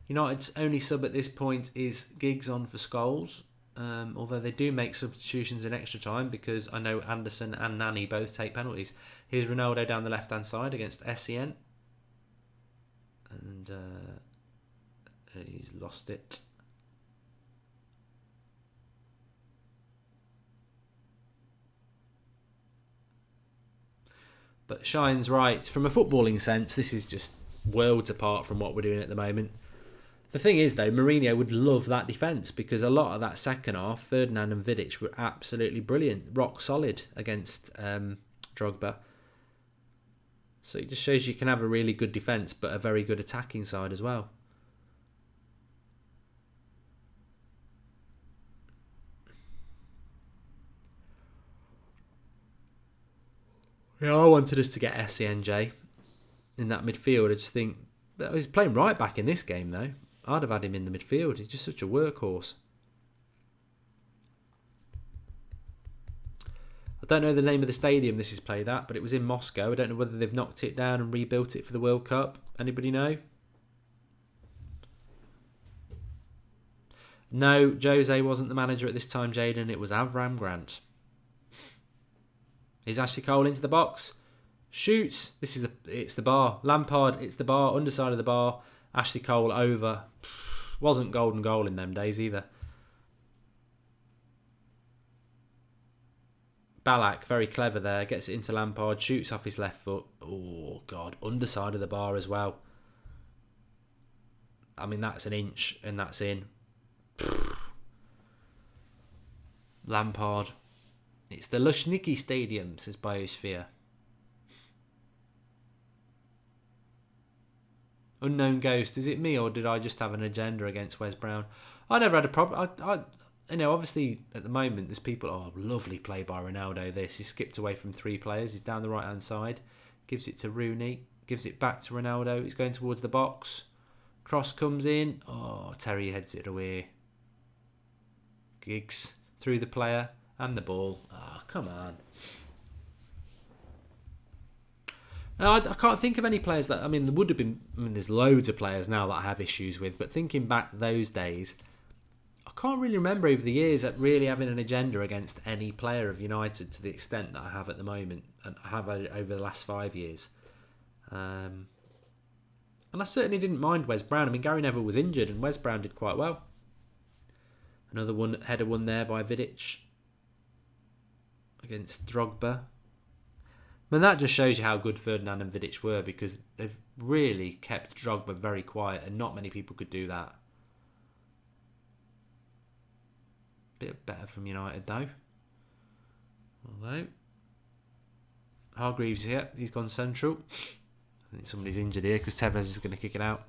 United's only sub at this point is Giggs on for Scholes. Although they do make substitutions in extra time because I know Anderson and Nani both take penalties. Here's Ronaldo down the left-hand side against Essien. And he's lost it. But Shine's right. From a footballing sense, this is just worlds apart from what we're doing at the moment. The thing is, though, Mourinho would love that defence because a lot of that second half, Ferdinand and Vidic were absolutely brilliant, rock solid against Drogba. So it just shows you can have a really good defence but a very good attacking side as well. Yeah, I wanted us to get SCNJ in that midfield. I just think he's playing right back in this game, though. I'd have had him in the midfield. He's just such a workhorse. I don't know the name of the stadium this is played at, but it was in Moscow. I don't know whether they've knocked it down and rebuilt it for the World Cup. Anybody know? No, Jose wasn't the manager at this time, Jaden. It was Avram Grant. Is Ashley Cole into the box? Shoots. It's the bar. Lampard, it's the bar, underside of the bar. Ashley Cole over. Wasn't golden goal in them days either. Ballack, very clever there. Gets it into Lampard. Shoots off his left foot. Oh, God. Underside of the bar as well. I mean, that's an inch and that's in. Lampard. It's the Lushniki Stadium, says Biosphere. Unknown Ghost, is it me or did I just have an agenda against Wes Brown? I never had a problem. Obviously at the moment there's people, lovely play by Ronaldo this. He skipped away from three players. He's down the right hand side. Gives it to Rooney. Gives it back to Ronaldo. He's going towards the box. Cross comes in. Oh, Terry heads it away. Giggs through the player and the ball. Oh, come on. I can't think of any players that... I mean, there would have been... I mean, there's loads of players now that I have issues with, but thinking back those days, I can't really remember over the years at really having an agenda against any player of United to the extent that I have at the moment, and I have over the last 5 years. And I certainly didn't mind Wes Brown. I mean, Gary Neville was injured, and Wes Brown did quite well. Another header won there by Vidic against Drogba. I mean, that just shows you how good Ferdinand and Vidic were, because they've really kept Drogba very quiet, and not many people could do that. Bit better from United though. Although Hargreaves, yeah, he's gone central. I think somebody's injured here because Tevez is going to kick it out.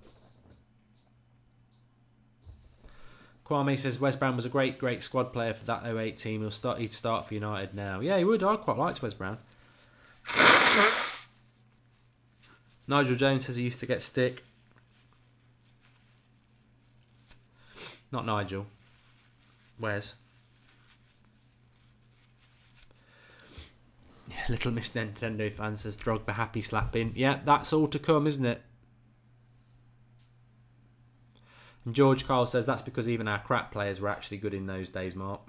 Kwame says Wes Brown was a great squad player for that 08 team. He'd start for United now. Yeah, he would. I quite liked Wes Brown. Nigel Jones says he used to get stick. Not Nigel. Wes. Yeah, Little Miss Nintendo fan says Drogba happy slapping. Yeah, that's all to come, isn't it? And George Carl says that's because even our crap players were actually good in those days, Mark.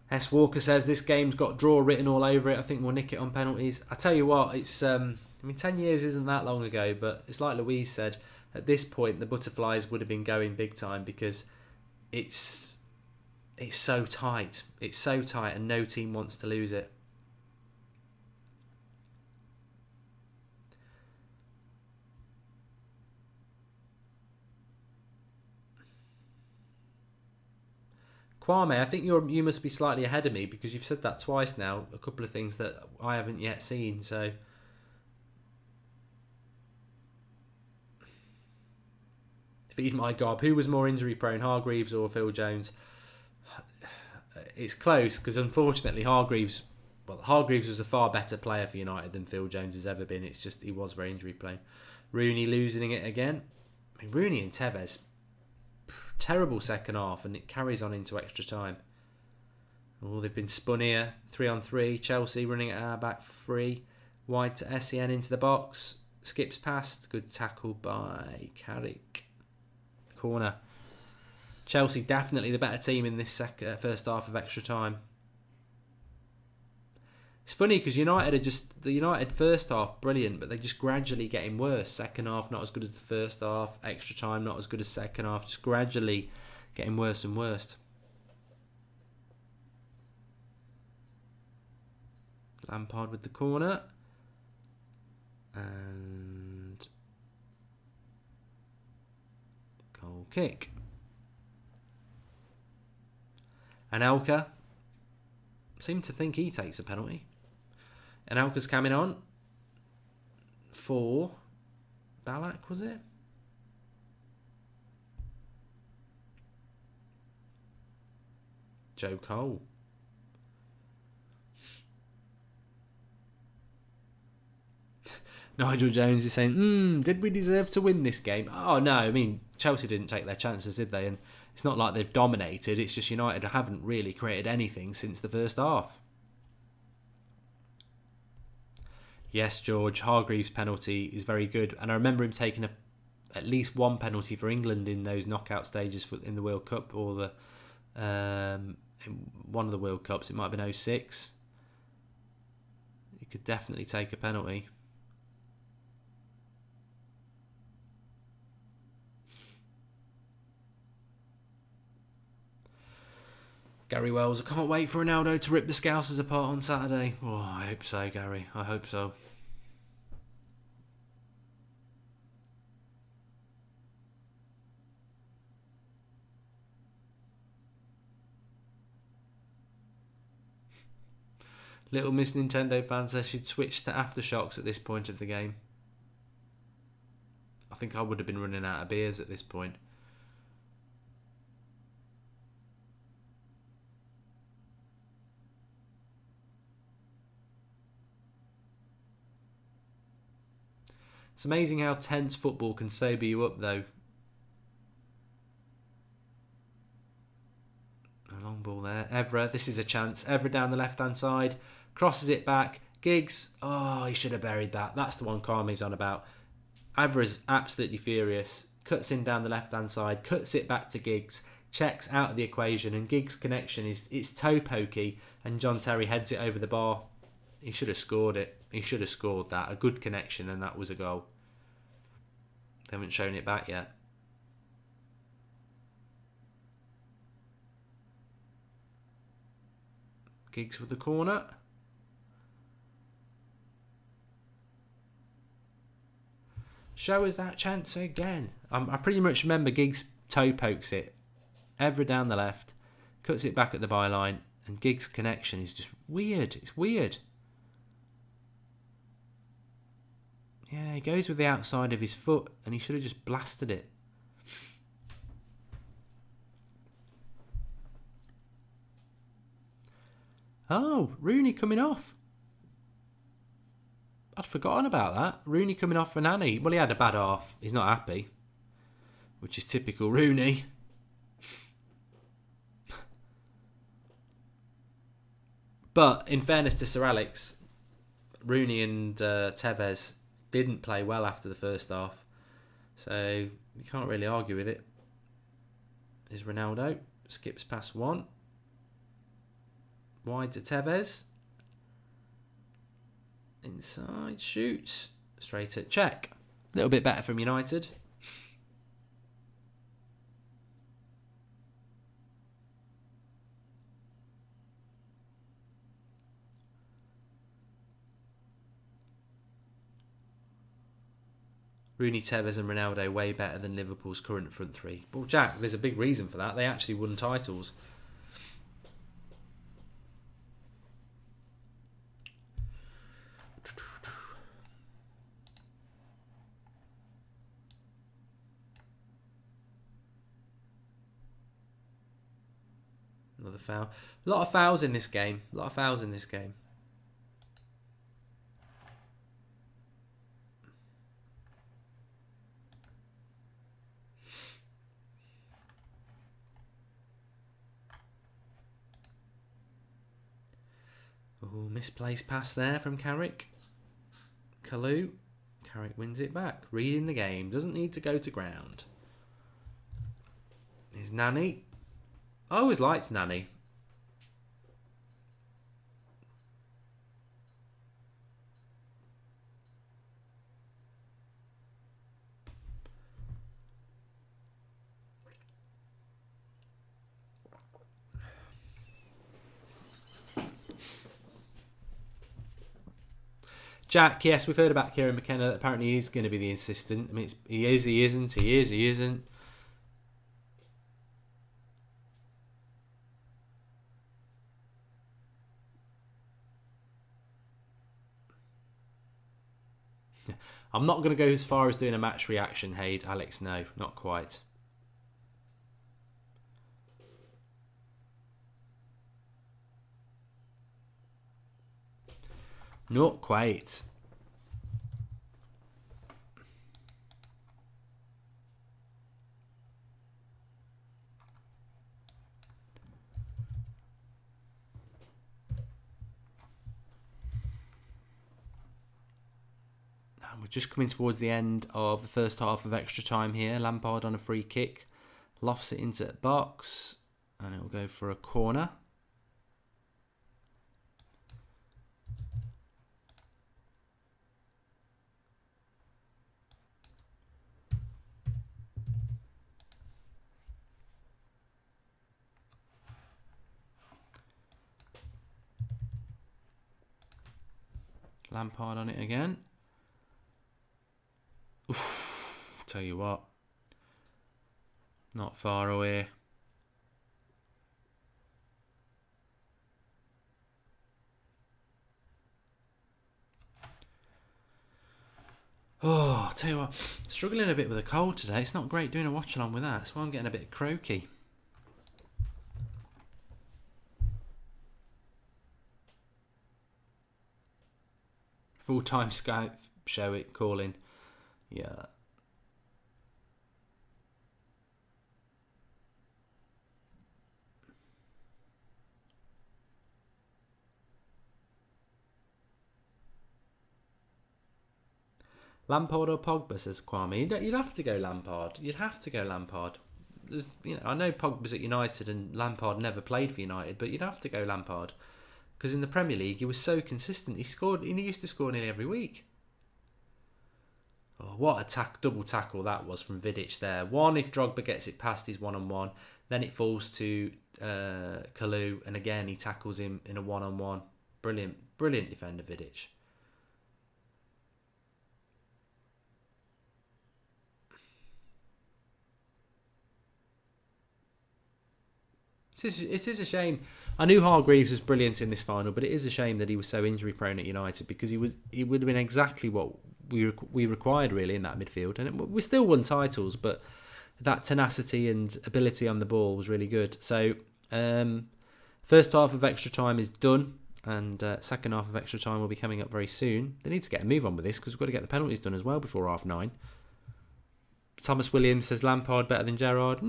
S. Walker says this game's got draw written all over it. I think we'll nick it on penalties. I tell you what, it's I mean, 10 years isn't that long ago, but it's like Louise said, at this point the Butterflies would have been going big time, because it's so tight. It's so tight and no team wants to lose it. Kwame, I think you must be slightly ahead of me, because you've said that twice now. A couple of things that I haven't yet seen. So, feed my gob. Who was more injury prone, Hargreaves or Phil Jones? It's close, because unfortunately Hargreaves was a far better player for United than Phil Jones has ever been. It's just he was very injury prone. Rooney losing it again. I mean, Rooney and Tevez. Terrible second half, and it carries on into extra time. Oh, they've been spun here. 3-on-3. Chelsea running at our back for free. Wide to SEN into the box. Skips past. Good tackle by Carrick. Corner. Chelsea definitely the better team in this first half of extra time. It's funny because the United first half brilliant, but they're just gradually getting worse. Second half not as good as the first half. Extra time not as good as second half. Just gradually getting worse and worse. Lampard with the corner. And goal kick. And Elka seemed to think he takes a penalty. And Elka's coming on for Ballack, was it? Joe Cole. Nigel Jones is saying, did we deserve to win this game? Oh, no, I mean, Chelsea didn't take their chances, did they? And it's not like they've dominated, it's just United haven't really created anything since the first half. Yes, George, Hargreaves' penalty is very good. And I remember him taking at least one penalty for England in those knockout stages in the World Cup, or in one of the World Cups. It might have been 06. He could definitely take a penalty. Gary Wells, I can't wait for Ronaldo to rip the Scousers apart on Saturday. Oh, I hope so, Gary. I hope so. Little Miss Nintendo fans says she'd switch to Aftershocks at this point of the game. I think I would have been running out of beers at this point. It's amazing how tense football can sober you up, though. A long ball there. Evra, this is a chance. Evra down the left-hand side. Crosses it back. Giggs. Oh, he should have buried that. That's the one Carmi's on about. Evra's absolutely furious. Cuts in down the left-hand side. Cuts it back to Giggs. Checks out of the equation. And Giggs' connection is it's toe pokey. And John Terry heads it over the bar. He should have scored it. He should have scored that. A good connection, and that was a goal. They haven't shown it back yet. Giggs with the corner. Show us that chance again. I pretty much remember Giggs toe pokes it. Evra down the left. Cuts it back at the byline. And Giggs' connection is just weird. It's weird. Yeah, he goes with the outside of his foot and he should have just blasted it. Oh, Rooney coming off. I'd forgotten about that. Rooney coming off for Nani. Well, he had a bad half. He's not happy. Which is typical Rooney. But in fairness to Sir Alex, Rooney and Tevez didn't play well after the first half. So you can't really argue with it. Is Ronaldo. Skips past one. Wide to Tevez. Inside, shoots. Straight at check. A little bit better from United. Rooney, Tevez and Ronaldo way better than Liverpool's current front three. Well, Jack, there's a big reason for that. They actually won titles. Another foul. A lot of fouls in this game. A lot of fouls in this game. Oh, misplaced pass there from Carrick. Kalou. Carrick wins it back. Reading the game. Doesn't need to go to ground. Here's Nani. I always liked Nani. Jack, yes, we've heard about Kieran McKenna. Apparently he's going to be the assistant. I mean, he is, he isn't, he is, he isn't. I'm not going to go as far as doing a match reaction, Haid, Alex. No, not quite. Not quite. And we're just coming towards the end of the first half of extra time here. Lampard on a free kick. Lofts it into the box. And it will go for a corner. Lampard on it again. Oof, tell you what. Not far away. tell you what, struggling a bit with a cold today. It's not great doing a watch along with that. That's why I'm getting a bit croaky. Full-time scout show it calling. Yeah. Lampard or Pogba, says Kwame. You'd have to go Lampard. You'd have to go Lampard. I know Pogba's at United and Lampard never played for United, but you'd have to go Lampard. Because in the Premier League, he was so consistent. He used to score nearly every week. Oh, what a double tackle that was from Vidic there. One, if Drogba gets it past his one-on-one, then it falls to Kalou, and again he tackles him in a one-on-one. Brilliant defender, Vidic. It is a shame. I knew Hargreaves was brilliant in this final, but it is a shame that he was so injury prone at United, because he would have been exactly what we required really in that midfield, and we still won titles, but that tenacity and ability on the ball was really good. So first half of extra time is done, and second half of extra time will be coming up very soon. They need to get a move on with this, because we've got to get the penalties done as well before 9:30. Thomas Williams says Lampard better than Gerrard.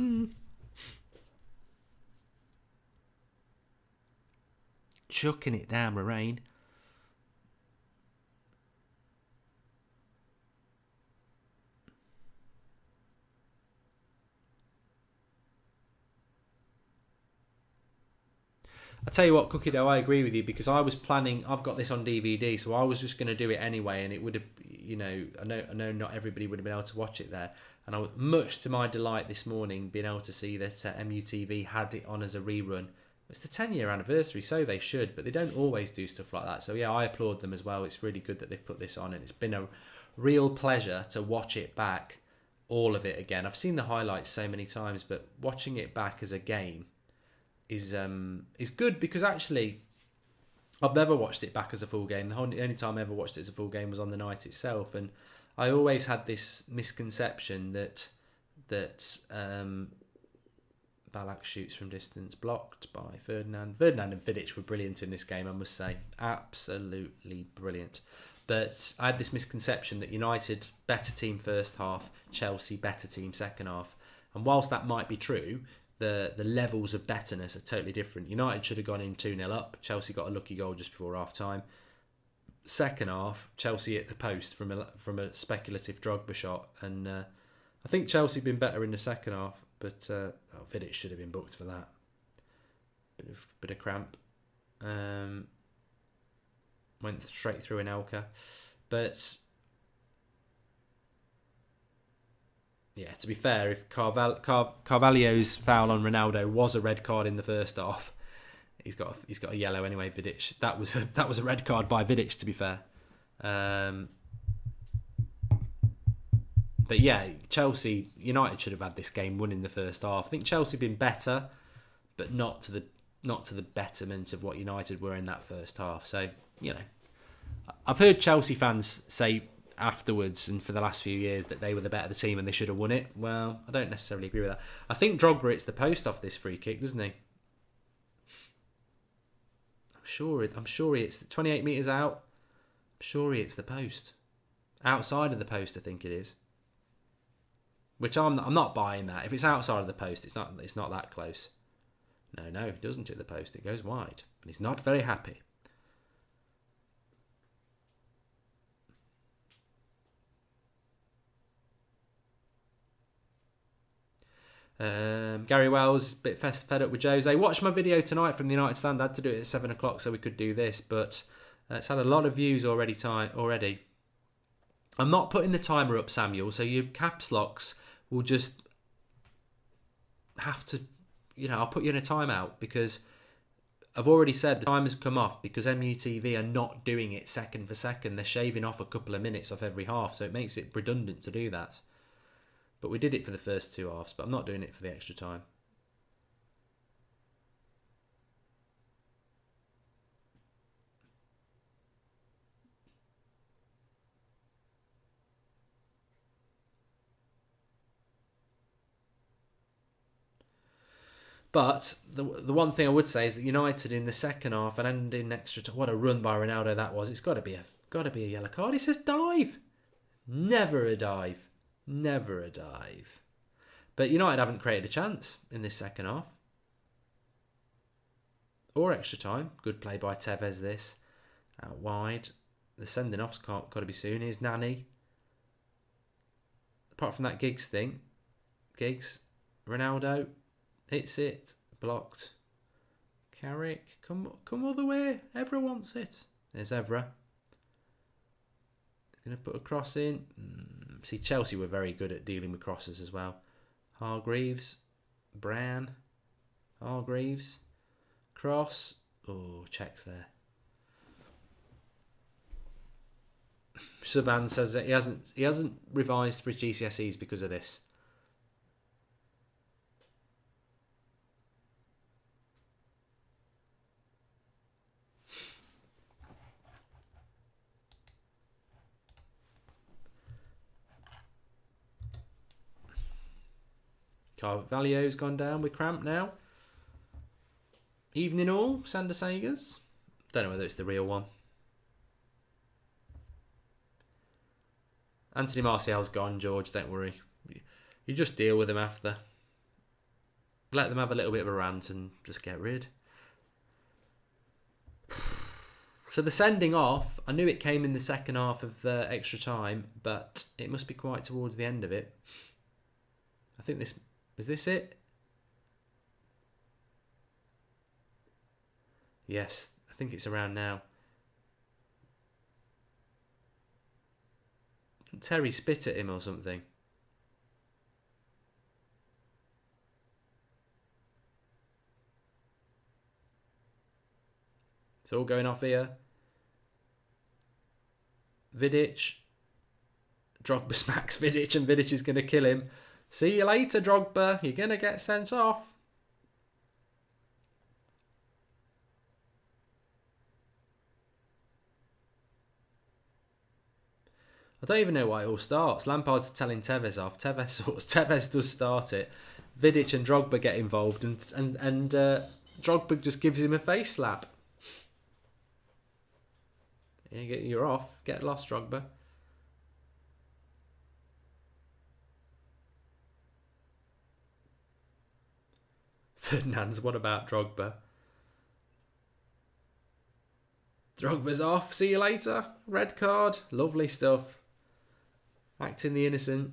Chucking it down the rain. I tell you what, Cookie Dough, I agree with you, because I was planning. I've got this on DVD, so I was just going to do it anyway, and it would have, I know, not everybody would have been able to watch it there, and I was, much to my delight this morning, being able to see that MUTV had it on as a rerun. It's the 10-year anniversary, so they should, but they don't always do stuff like that. So yeah, I applaud them as well. It's really good that they've put this on, and it's been a real pleasure to watch it back, all of it again. I've seen the highlights so many times, but watching it back as a game is good, because actually I've never watched it back as a full game. The only time I ever watched it as a full game was on the night itself, and I always had this misconception that Ballack shoots from distance, blocked by Ferdinand. Ferdinand and Vidic were brilliant in this game, I must say. Absolutely brilliant. But I had this misconception that United, better team first half, Chelsea, better team second half. And whilst that might be true, the levels of betterness are totally different. United should have gone in 2-0 up. Chelsea got a lucky goal just before half-time. Second half, Chelsea hit the post from a speculative Drogba shot. And I think Chelsea been better in the second half. But Vidic should have been booked for that. Bit of cramp. Went straight through Anelka. But yeah, to be fair, if Carvalho's foul on Ronaldo was a red card in the first half, he's got a yellow anyway. Vidic, that was a red card by Vidic, to be fair. But yeah, United should have had this game won in the first half. I think Chelsea been better, but not to the betterment of what United were in that first half. So, I've heard Chelsea fans say afterwards and for the last few years that they were the better team and they should have won it. Well, I don't necessarily agree with that. I think Drogba hits the post off this free kick, doesn't he? I'm sure he hits 28 metres out. I'm sure he hits the post. Outside of the post, I think it is. Which I'm not buying that. If it's outside of the post, it's not that close. No, it doesn't hit the post. It goes wide. And he's not very happy. Gary Wells, a bit fed up with Jose. Watch my video tonight from the United Stand. I had to do it at 7 o'clock so we could do this, but it's had a lot of views already. I'm not putting the timer up, Samuel, so your caps locks will just have to, I'll put you in a timeout, because I've already said the timer's come off because MUTV are not doing it second for second. They're shaving off a couple of minutes off every half, so it makes it redundant to do that. But we did it for the first two halves, but I'm not doing it for the extra time. But the one thing I would say is that United in the second half and ending extra time, what a run by Ronaldo that was. It's got to be a yellow card. It says dive. Never a dive. Never a dive. But United haven't created a chance in this second half. Or extra time. Good play by Tevez this. Out wide. The sending off's got to be soon. Here's Nani. Apart from that Giggs thing. Giggs. Ronaldo. Hits it. Blocked. Carrick. Come all the way. Evra wants it. There's Evra. Going to put a cross in. See, Chelsea were very good at dealing with crosses as well. Hargreaves. Bran. Hargreaves. Cross. Oh, checks there. Subban says that he hasn't revised for his GCSEs because of this. Carvalho's gone down with cramp now. Evening all, Sander Sagers. Don't know whether it's the real one. Anthony Martial's gone, George, don't worry. You just deal with them after. Let them have a little bit of a rant and just get rid. So the sending off, I knew it came in the second half of extra time, but it must be quite towards the end of it. I think this... Is this it? Yes, I think it's around now. Terry spit at him or something. It's all going off here. Vidic. Drogba smacks Vidic and Vidic is going to kill him. See you later, Drogba. You're going to get sent off. I don't even know why it all starts. Lampard's telling Tevez off. Tevez does start it. Vidic and Drogba get involved, and Drogba just gives him a face slap. You're off. Get lost, Drogba. Ferdinand's, what about Drogba? Drogba's off. See you later. Red card. Lovely stuff. Acting the innocent.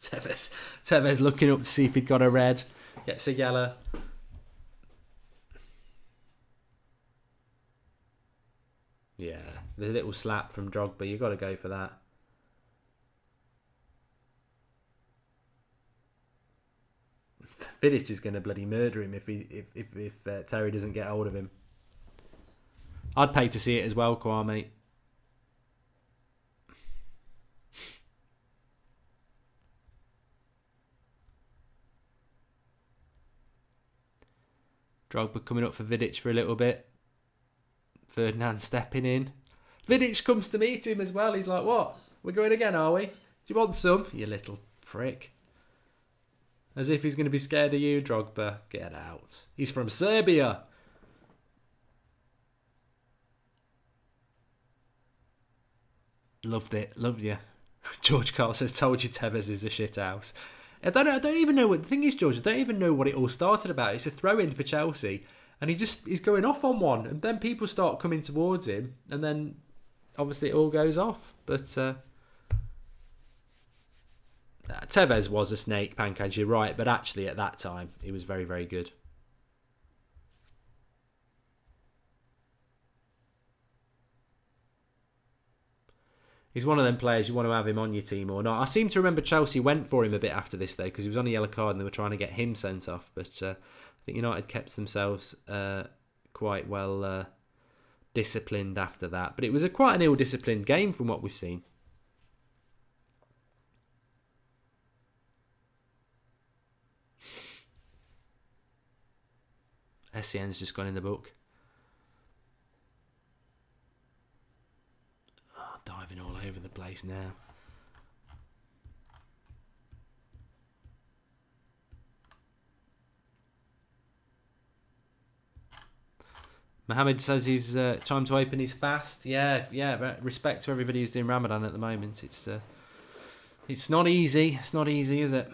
Tevez looking up to see if he'd got a red. Gets a yellow. Yeah, the little slap from Drogba. You got to go for that. Vidic is going to bloody murder him if Terry doesn't get hold of him. I'd pay to see it as well, Kwame. Drogba coming up for Vidic for a little bit. Ferdinand stepping in. Vidic comes to meet him as well. He's like, what? We're going again, are we? Do you want some? You little prick. As if he's going to be scared of you, Drogba. Get out. He's from Serbia. Loved it. Loved you. George Carl says, told you Tevez is a shit house. I don't even know what the thing is, George. I don't even know what it all started about. It's a throw-in for Chelsea, and he's going off on one, and then people start coming towards him, and then obviously it all goes off. But Tevez was a snake, Pancake, you're right, but actually at that time he was very, very good. He's one of them players you want to have him on your team or not. I seem to remember Chelsea went for him a bit after this, though, because he was on a yellow card and they were trying to get him sent off. But I think United kept themselves quite well disciplined after that. But it was quite an ill-disciplined game from what we've seen. SCN's just gone in the book. diving all over the place now. Mohammed says his time to open is fast. Yeah. Respect to everybody who's doing Ramadan at the moment. It's not easy. It's not easy, is it?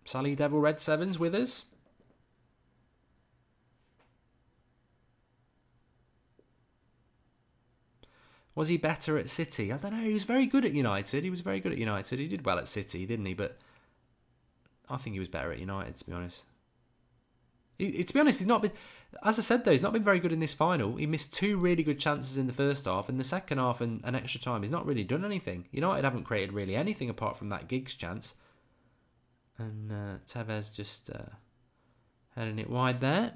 Sally Devil Red Sevens with us. Was he better at City? I don't know. He was very good at United. He did well at City, didn't he? But I think he was better at United, to be honest. To be honest, he's not been, as I said though, he's not been very good in this final. He missed 2 really good chances in the first half. In the second half and extra time, he's not really done anything. United haven't created really anything apart from that Giggs chance. And Tevez just heading it wide there.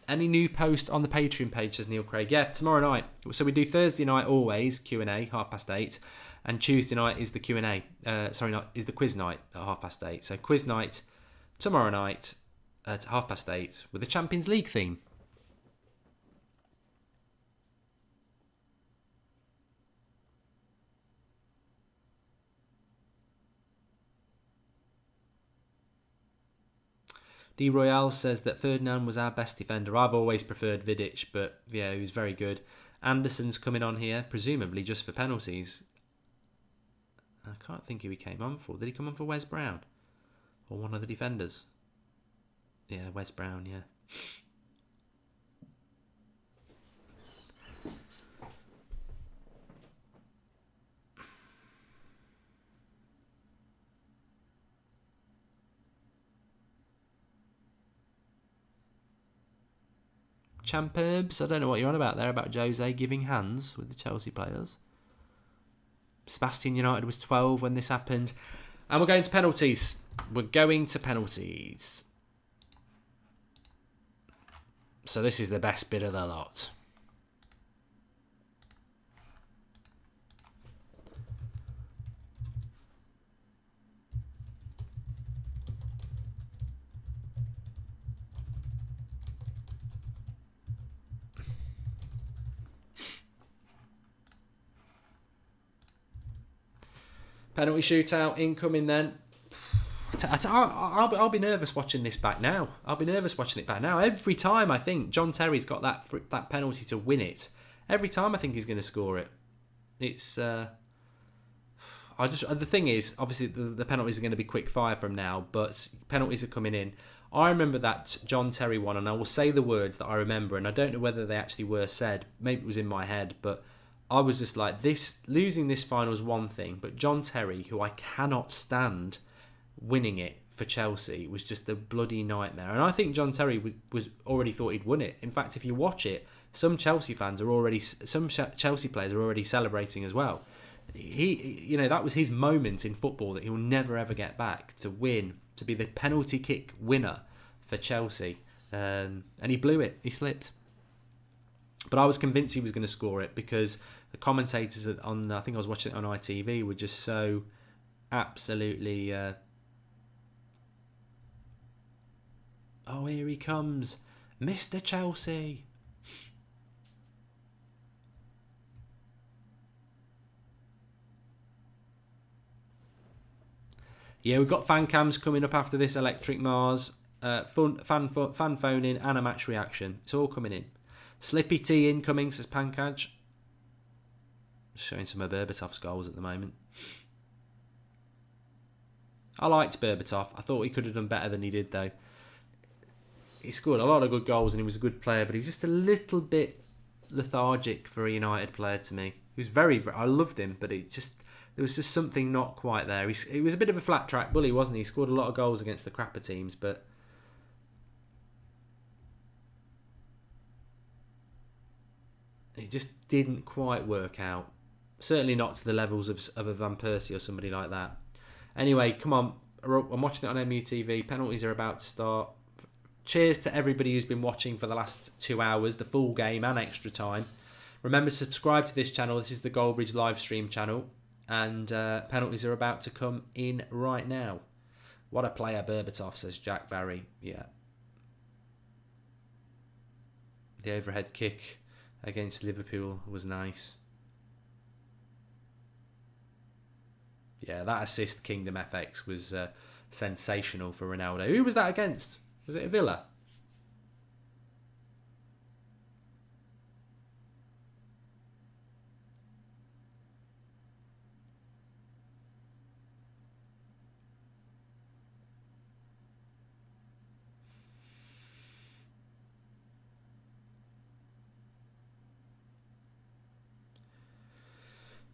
Any new post on the Patreon page, says Neil Craig. Yeah, tomorrow night. So we do Thursday night always, Q&A, 8:30. And Tuesday night is the Q&A. Is the quiz night at 8:30. So quiz night tomorrow night at 8:30 with a Champions League theme. D Royale says that Ferdinand was our best defender. I've always preferred Vidic, but yeah, he was very good. Anderson's coming on here, presumably just for penalties. I can't think who he came on for. Did he come on for Wes Brown? Or one of the defenders? Yeah, Wes Brown, yeah. Champerbs, I don't know what you're on about there, about Jose giving hands with the Chelsea players. Sebastian United was 12 when this happened. And we're going to penalties. So this is the best bit of the lot. Penalty shootout incoming then. I'll be nervous watching this back now. Every time I think John Terry's got that penalty to win it. Every time I think he's going to score it. It's the thing is, obviously the penalties are going to be quick fire from now, but penalties are coming in. I remember that John Terry one, and I will say the words that I remember, and I don't know whether they actually were said. Maybe it was in my head, but I was just like, losing this final is one thing, but John Terry, who I cannot stand, winning it for Chelsea was just a bloody nightmare. And I think John Terry was already thought he'd won it. In fact, if you watch it, some Chelsea players are already celebrating as well. That was his moment in football that he'll never ever get back, to win, to be the penalty kick winner for Chelsea. And he blew it. He slipped. But I was convinced he was going to score it because the commentators on, I think I was watching it on ITV, were just so absolutely... oh, here he comes. Mr. Chelsea. Yeah, we've got fan cams coming up after this, Electric Mars. Fan phone in and a match reaction. It's all coming in. Slippy T incoming, says Pankaj. Showing some of Berbatov's goals at the moment. I liked Berbatov. I thought he could have done better than he did, though. He scored a lot of good goals and he was a good player, but he was just a little bit lethargic for a United player to me. He was very, I loved him, but there was just something not quite there. He was a bit of a flat track bully, wasn't he? He scored a lot of goals against the crapper teams, but it just didn't quite work out. Certainly not to the levels of a Van Persie or somebody like that. Anyway, come on. I'm watching it on MUTV. Penalties are about to start. Cheers to everybody who's been watching for the last 2 hours, the full game and extra time. Remember to subscribe to this channel. This is the Goldbridge live stream channel. And penalties are about to come in right now. What a player, Berbatov, says Jack Barry. Yeah. The overhead kick against Liverpool was nice. Yeah, that assist, Kingdom FX, was sensational for Ronaldo. Who was that against? Was it a Villa?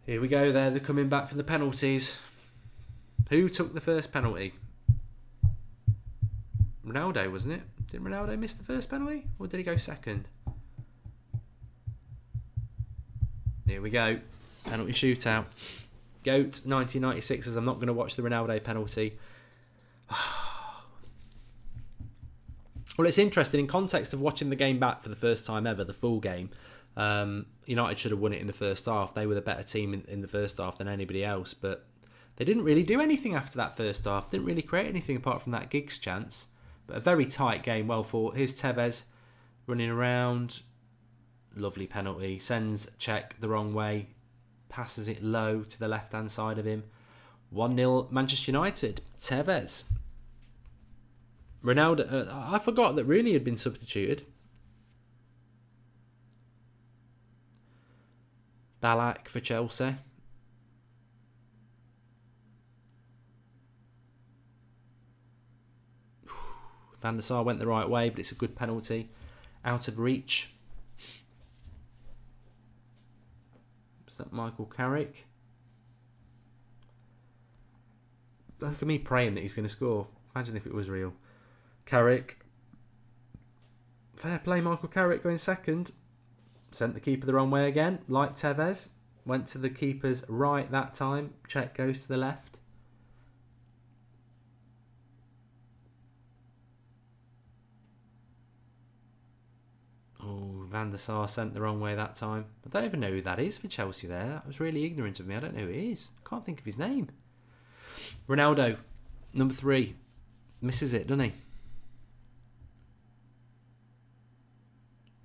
Here we go there, they're coming back for the penalties. Who took the first penalty? Ronaldo, wasn't it? Did Ronaldo miss the first penalty? Or did he go second? Here we go. Penalty shootout. GOAT 1996, as I'm not going to watch the Ronaldo penalty. Well, it's interesting in context of watching the game back for the first time ever, the full game. United should have won it in the first half. They were the better team in the first half than anybody else, but they didn't really do anything after that first half. Didn't really create anything apart from that Giggs chance. But a very tight game, well fought. Here's Tevez running around. Lovely penalty. Sends Cech the wrong way. Passes it low to the left-hand side of him. 1-0 Manchester United. Tevez. Ronaldo. I forgot that Rooney had been substituted. Ballack for Chelsea. Van der Sar went the right way, but it's a good penalty. Out of reach. Is that Michael Carrick? Look at me praying that he's going to score. Imagine if it was real. Carrick. Fair play, Michael Carrick going second. Sent the keeper the wrong way again, like Tevez. Went to the keeper's right that time. Cech goes to the left. Oh, Van der Sar sent the wrong way that time. I don't even know who that is for Chelsea there. That was really ignorant of me. I don't know who it is. I can't think of his name. Ronaldo, number 3. Misses it, doesn't he?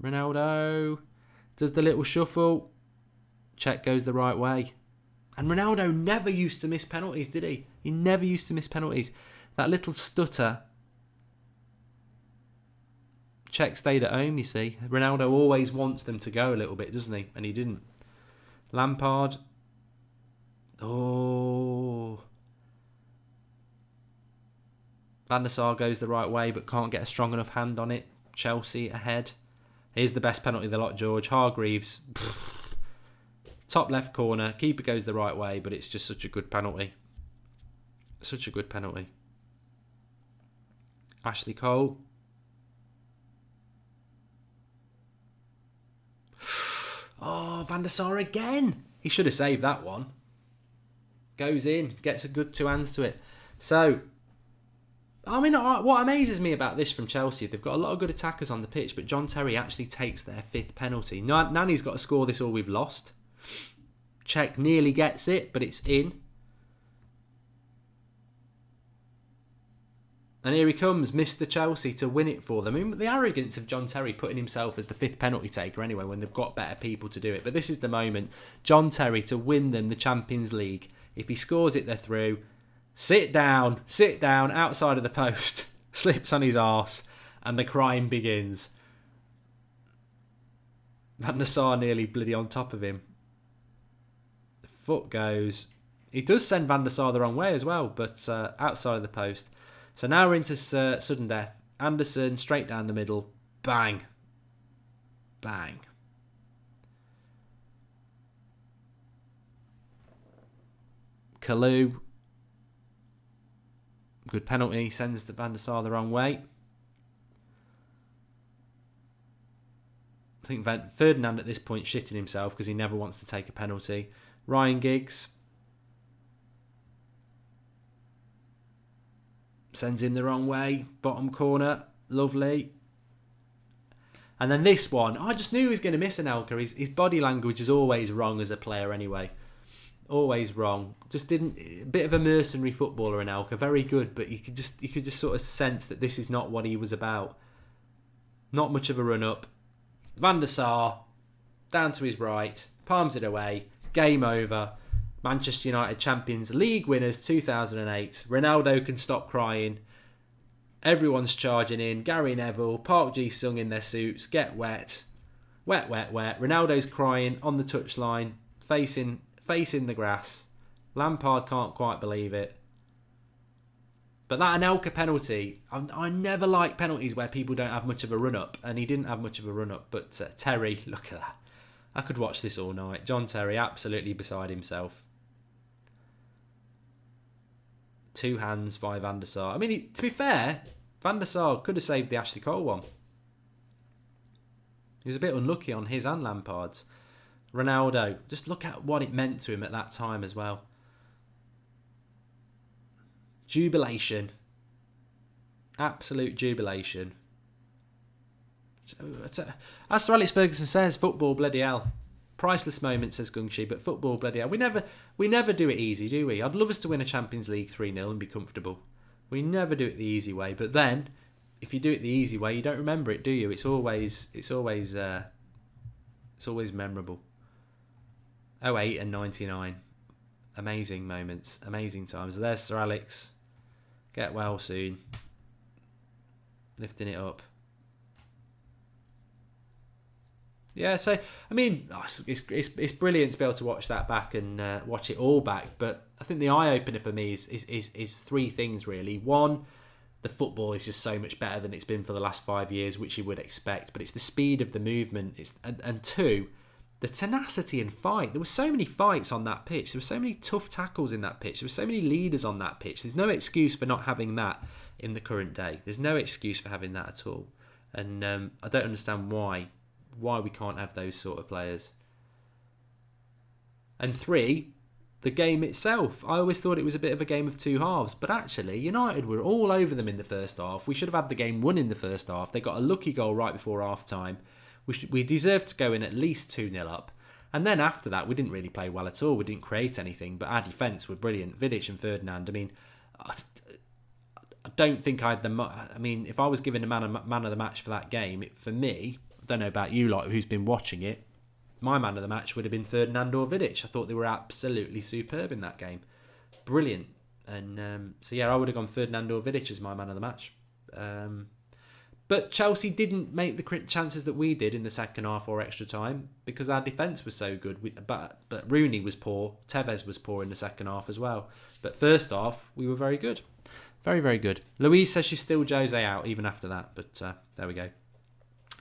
Ronaldo does the little shuffle. Cech goes the right way. And Ronaldo never used to miss penalties, did he? He never used to miss penalties. That little stutter. Cech stayed at home, you see. Ronaldo always wants them to go a little bit, doesn't he? And he didn't. Lampard. Oh. Van der Sar goes the right way but can't get a strong enough hand on it. Chelsea ahead. Here's the best penalty of the lot, George. Hargreaves. Top left corner. Keeper goes the right way, but it's just such a good penalty. Such a good penalty. Ashley Cole. Oh, Van der Sar again. He should have saved that one. Goes in. Gets a good 2 hands to it. So, I mean, what amazes me about this from Chelsea, they've got a lot of good attackers on the pitch, but John Terry actually takes their 5th penalty. Nani's got to score this or we've lost. Cech nearly gets it, but it's in. And here he comes, Mr. Chelsea, to win it for them. I mean, the arrogance of John Terry putting himself as the 5th penalty taker anyway, when they've got better people to do it. But this is the moment. John Terry to win them the Champions League. If he scores it, they're through. Sit down, outside of the post. Slips on his arse, and the crime begins. Van der Sar nearly bloody on top of him. The foot goes. He does send Van der Sar the wrong way as well, but outside of the post. So now we're into sudden death. Anderson, straight down the middle. Bang. Bang. Kalou. Good penalty. Sends the Van der Sar the wrong way. I think Ferdinand at this point shitting himself because he never wants to take a penalty. Ryan Giggs. Sends him the wrong way. Bottom corner. Lovely. And then this one. I just knew he was going to miss Anelka. His body language is always wrong as a player anyway. Always wrong. Just didn't. A bit of a mercenary footballer, Anelka. Very good, but you could just sort of sense that this is not what he was about. Not much of a run up. Van der Sar, down to his right, palms it away, game over. Manchester United Champions League winners 2008. Ronaldo can stop crying. Everyone's charging in. Gary Neville, Park Ji-sung in their suits, get wet. Wet, wet, wet. Ronaldo's crying on the touchline, facing the grass. Lampard can't quite believe it. But that Anelka penalty, I never like penalties where people don't have much of a run-up, and he didn't have much of a run-up. But Terry, look at that. I could watch this all night. John Terry, absolutely beside himself. 2 hands by Van der Sar. I mean, to be fair, Van der Sar could have saved the Ashley Cole one. He was a bit unlucky on his and Lampard's. Ronaldo, just look at what it meant to him at that time as well. Jubilation. Absolute jubilation. As Sir Alex Ferguson says, football, bloody hell. Priceless moment, says Gungshi, but football, bloody hell. We never do it easy, do we? I'd love us to win a Champions League 3-0 and be comfortable. We never do it the easy way. But then, if you do it the easy way, you don't remember it, do you? It's always memorable. 08 and 99. Amazing moments, amazing times. There's Sir Alex. Get well soon. Lifting it up. Yeah, so I mean, it's brilliant to be able to watch that back and watch it all back. But I think the eye opener for me is 3 things really. 1, the football is just so much better than it's been for the last 5 years, which you would expect. But it's the speed of the movement. And 2, the tenacity and fight. There were so many fights on that pitch. There were so many tough tackles in that pitch. There were so many leaders on that pitch. There's no excuse for not having that in the current day. There's no excuse for having that at all. And I don't understand why we can't have those sort of players. And 3, the game itself. I always thought it was a bit of a game of 2 halves, but actually United were all over them in the first half. We should have had the game won in the first half. They got a lucky goal right before half time. We deserved to go in at least 2-0 up. And then after that, we didn't really play well at all. We didn't create anything, but our defence were brilliant. Vidic and Ferdinand, I mean, I don't think I had if I was given a man of the match for that game, for me, I don't know about you lot who's been watching it, my man of the match would have been Ferdinand or Vidic. I thought they were absolutely superb in that game. Brilliant. And so yeah, I would have gone Ferdinand or Vidic as my man of the match. But Chelsea didn't make the chances that we did in the second half or extra time because our defence was so good. But Rooney was poor. Tevez was poor in the second half as well. But first half, we were very good. Very, very good. Louise says she's still Jose out even after that. But there we go.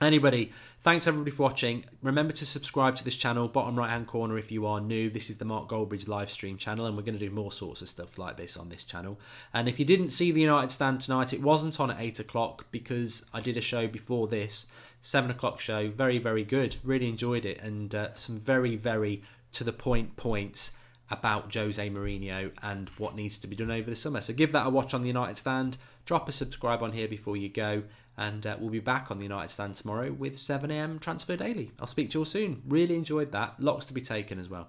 Anybody, thanks everybody for watching. Remember to subscribe to this channel, bottom right hand corner if you are new. This is the Mark Goldbridge live stream channel and we're going to do more sorts of stuff like this on this channel. And if you didn't see the United stand tonight, it wasn't on at 8 o'clock because I did a show before this, 7 o'clock show. Very, very good. Really enjoyed it and some very, very to the point points about Jose Mourinho and what needs to be done over the summer. So give that a watch on the United Stand. Drop a subscribe on here before you go. And we'll be back on the United Stand tomorrow with 7 a.m. Transfer Daily. I'll speak to you all soon. Really enjoyed that. Lots to be taken as well.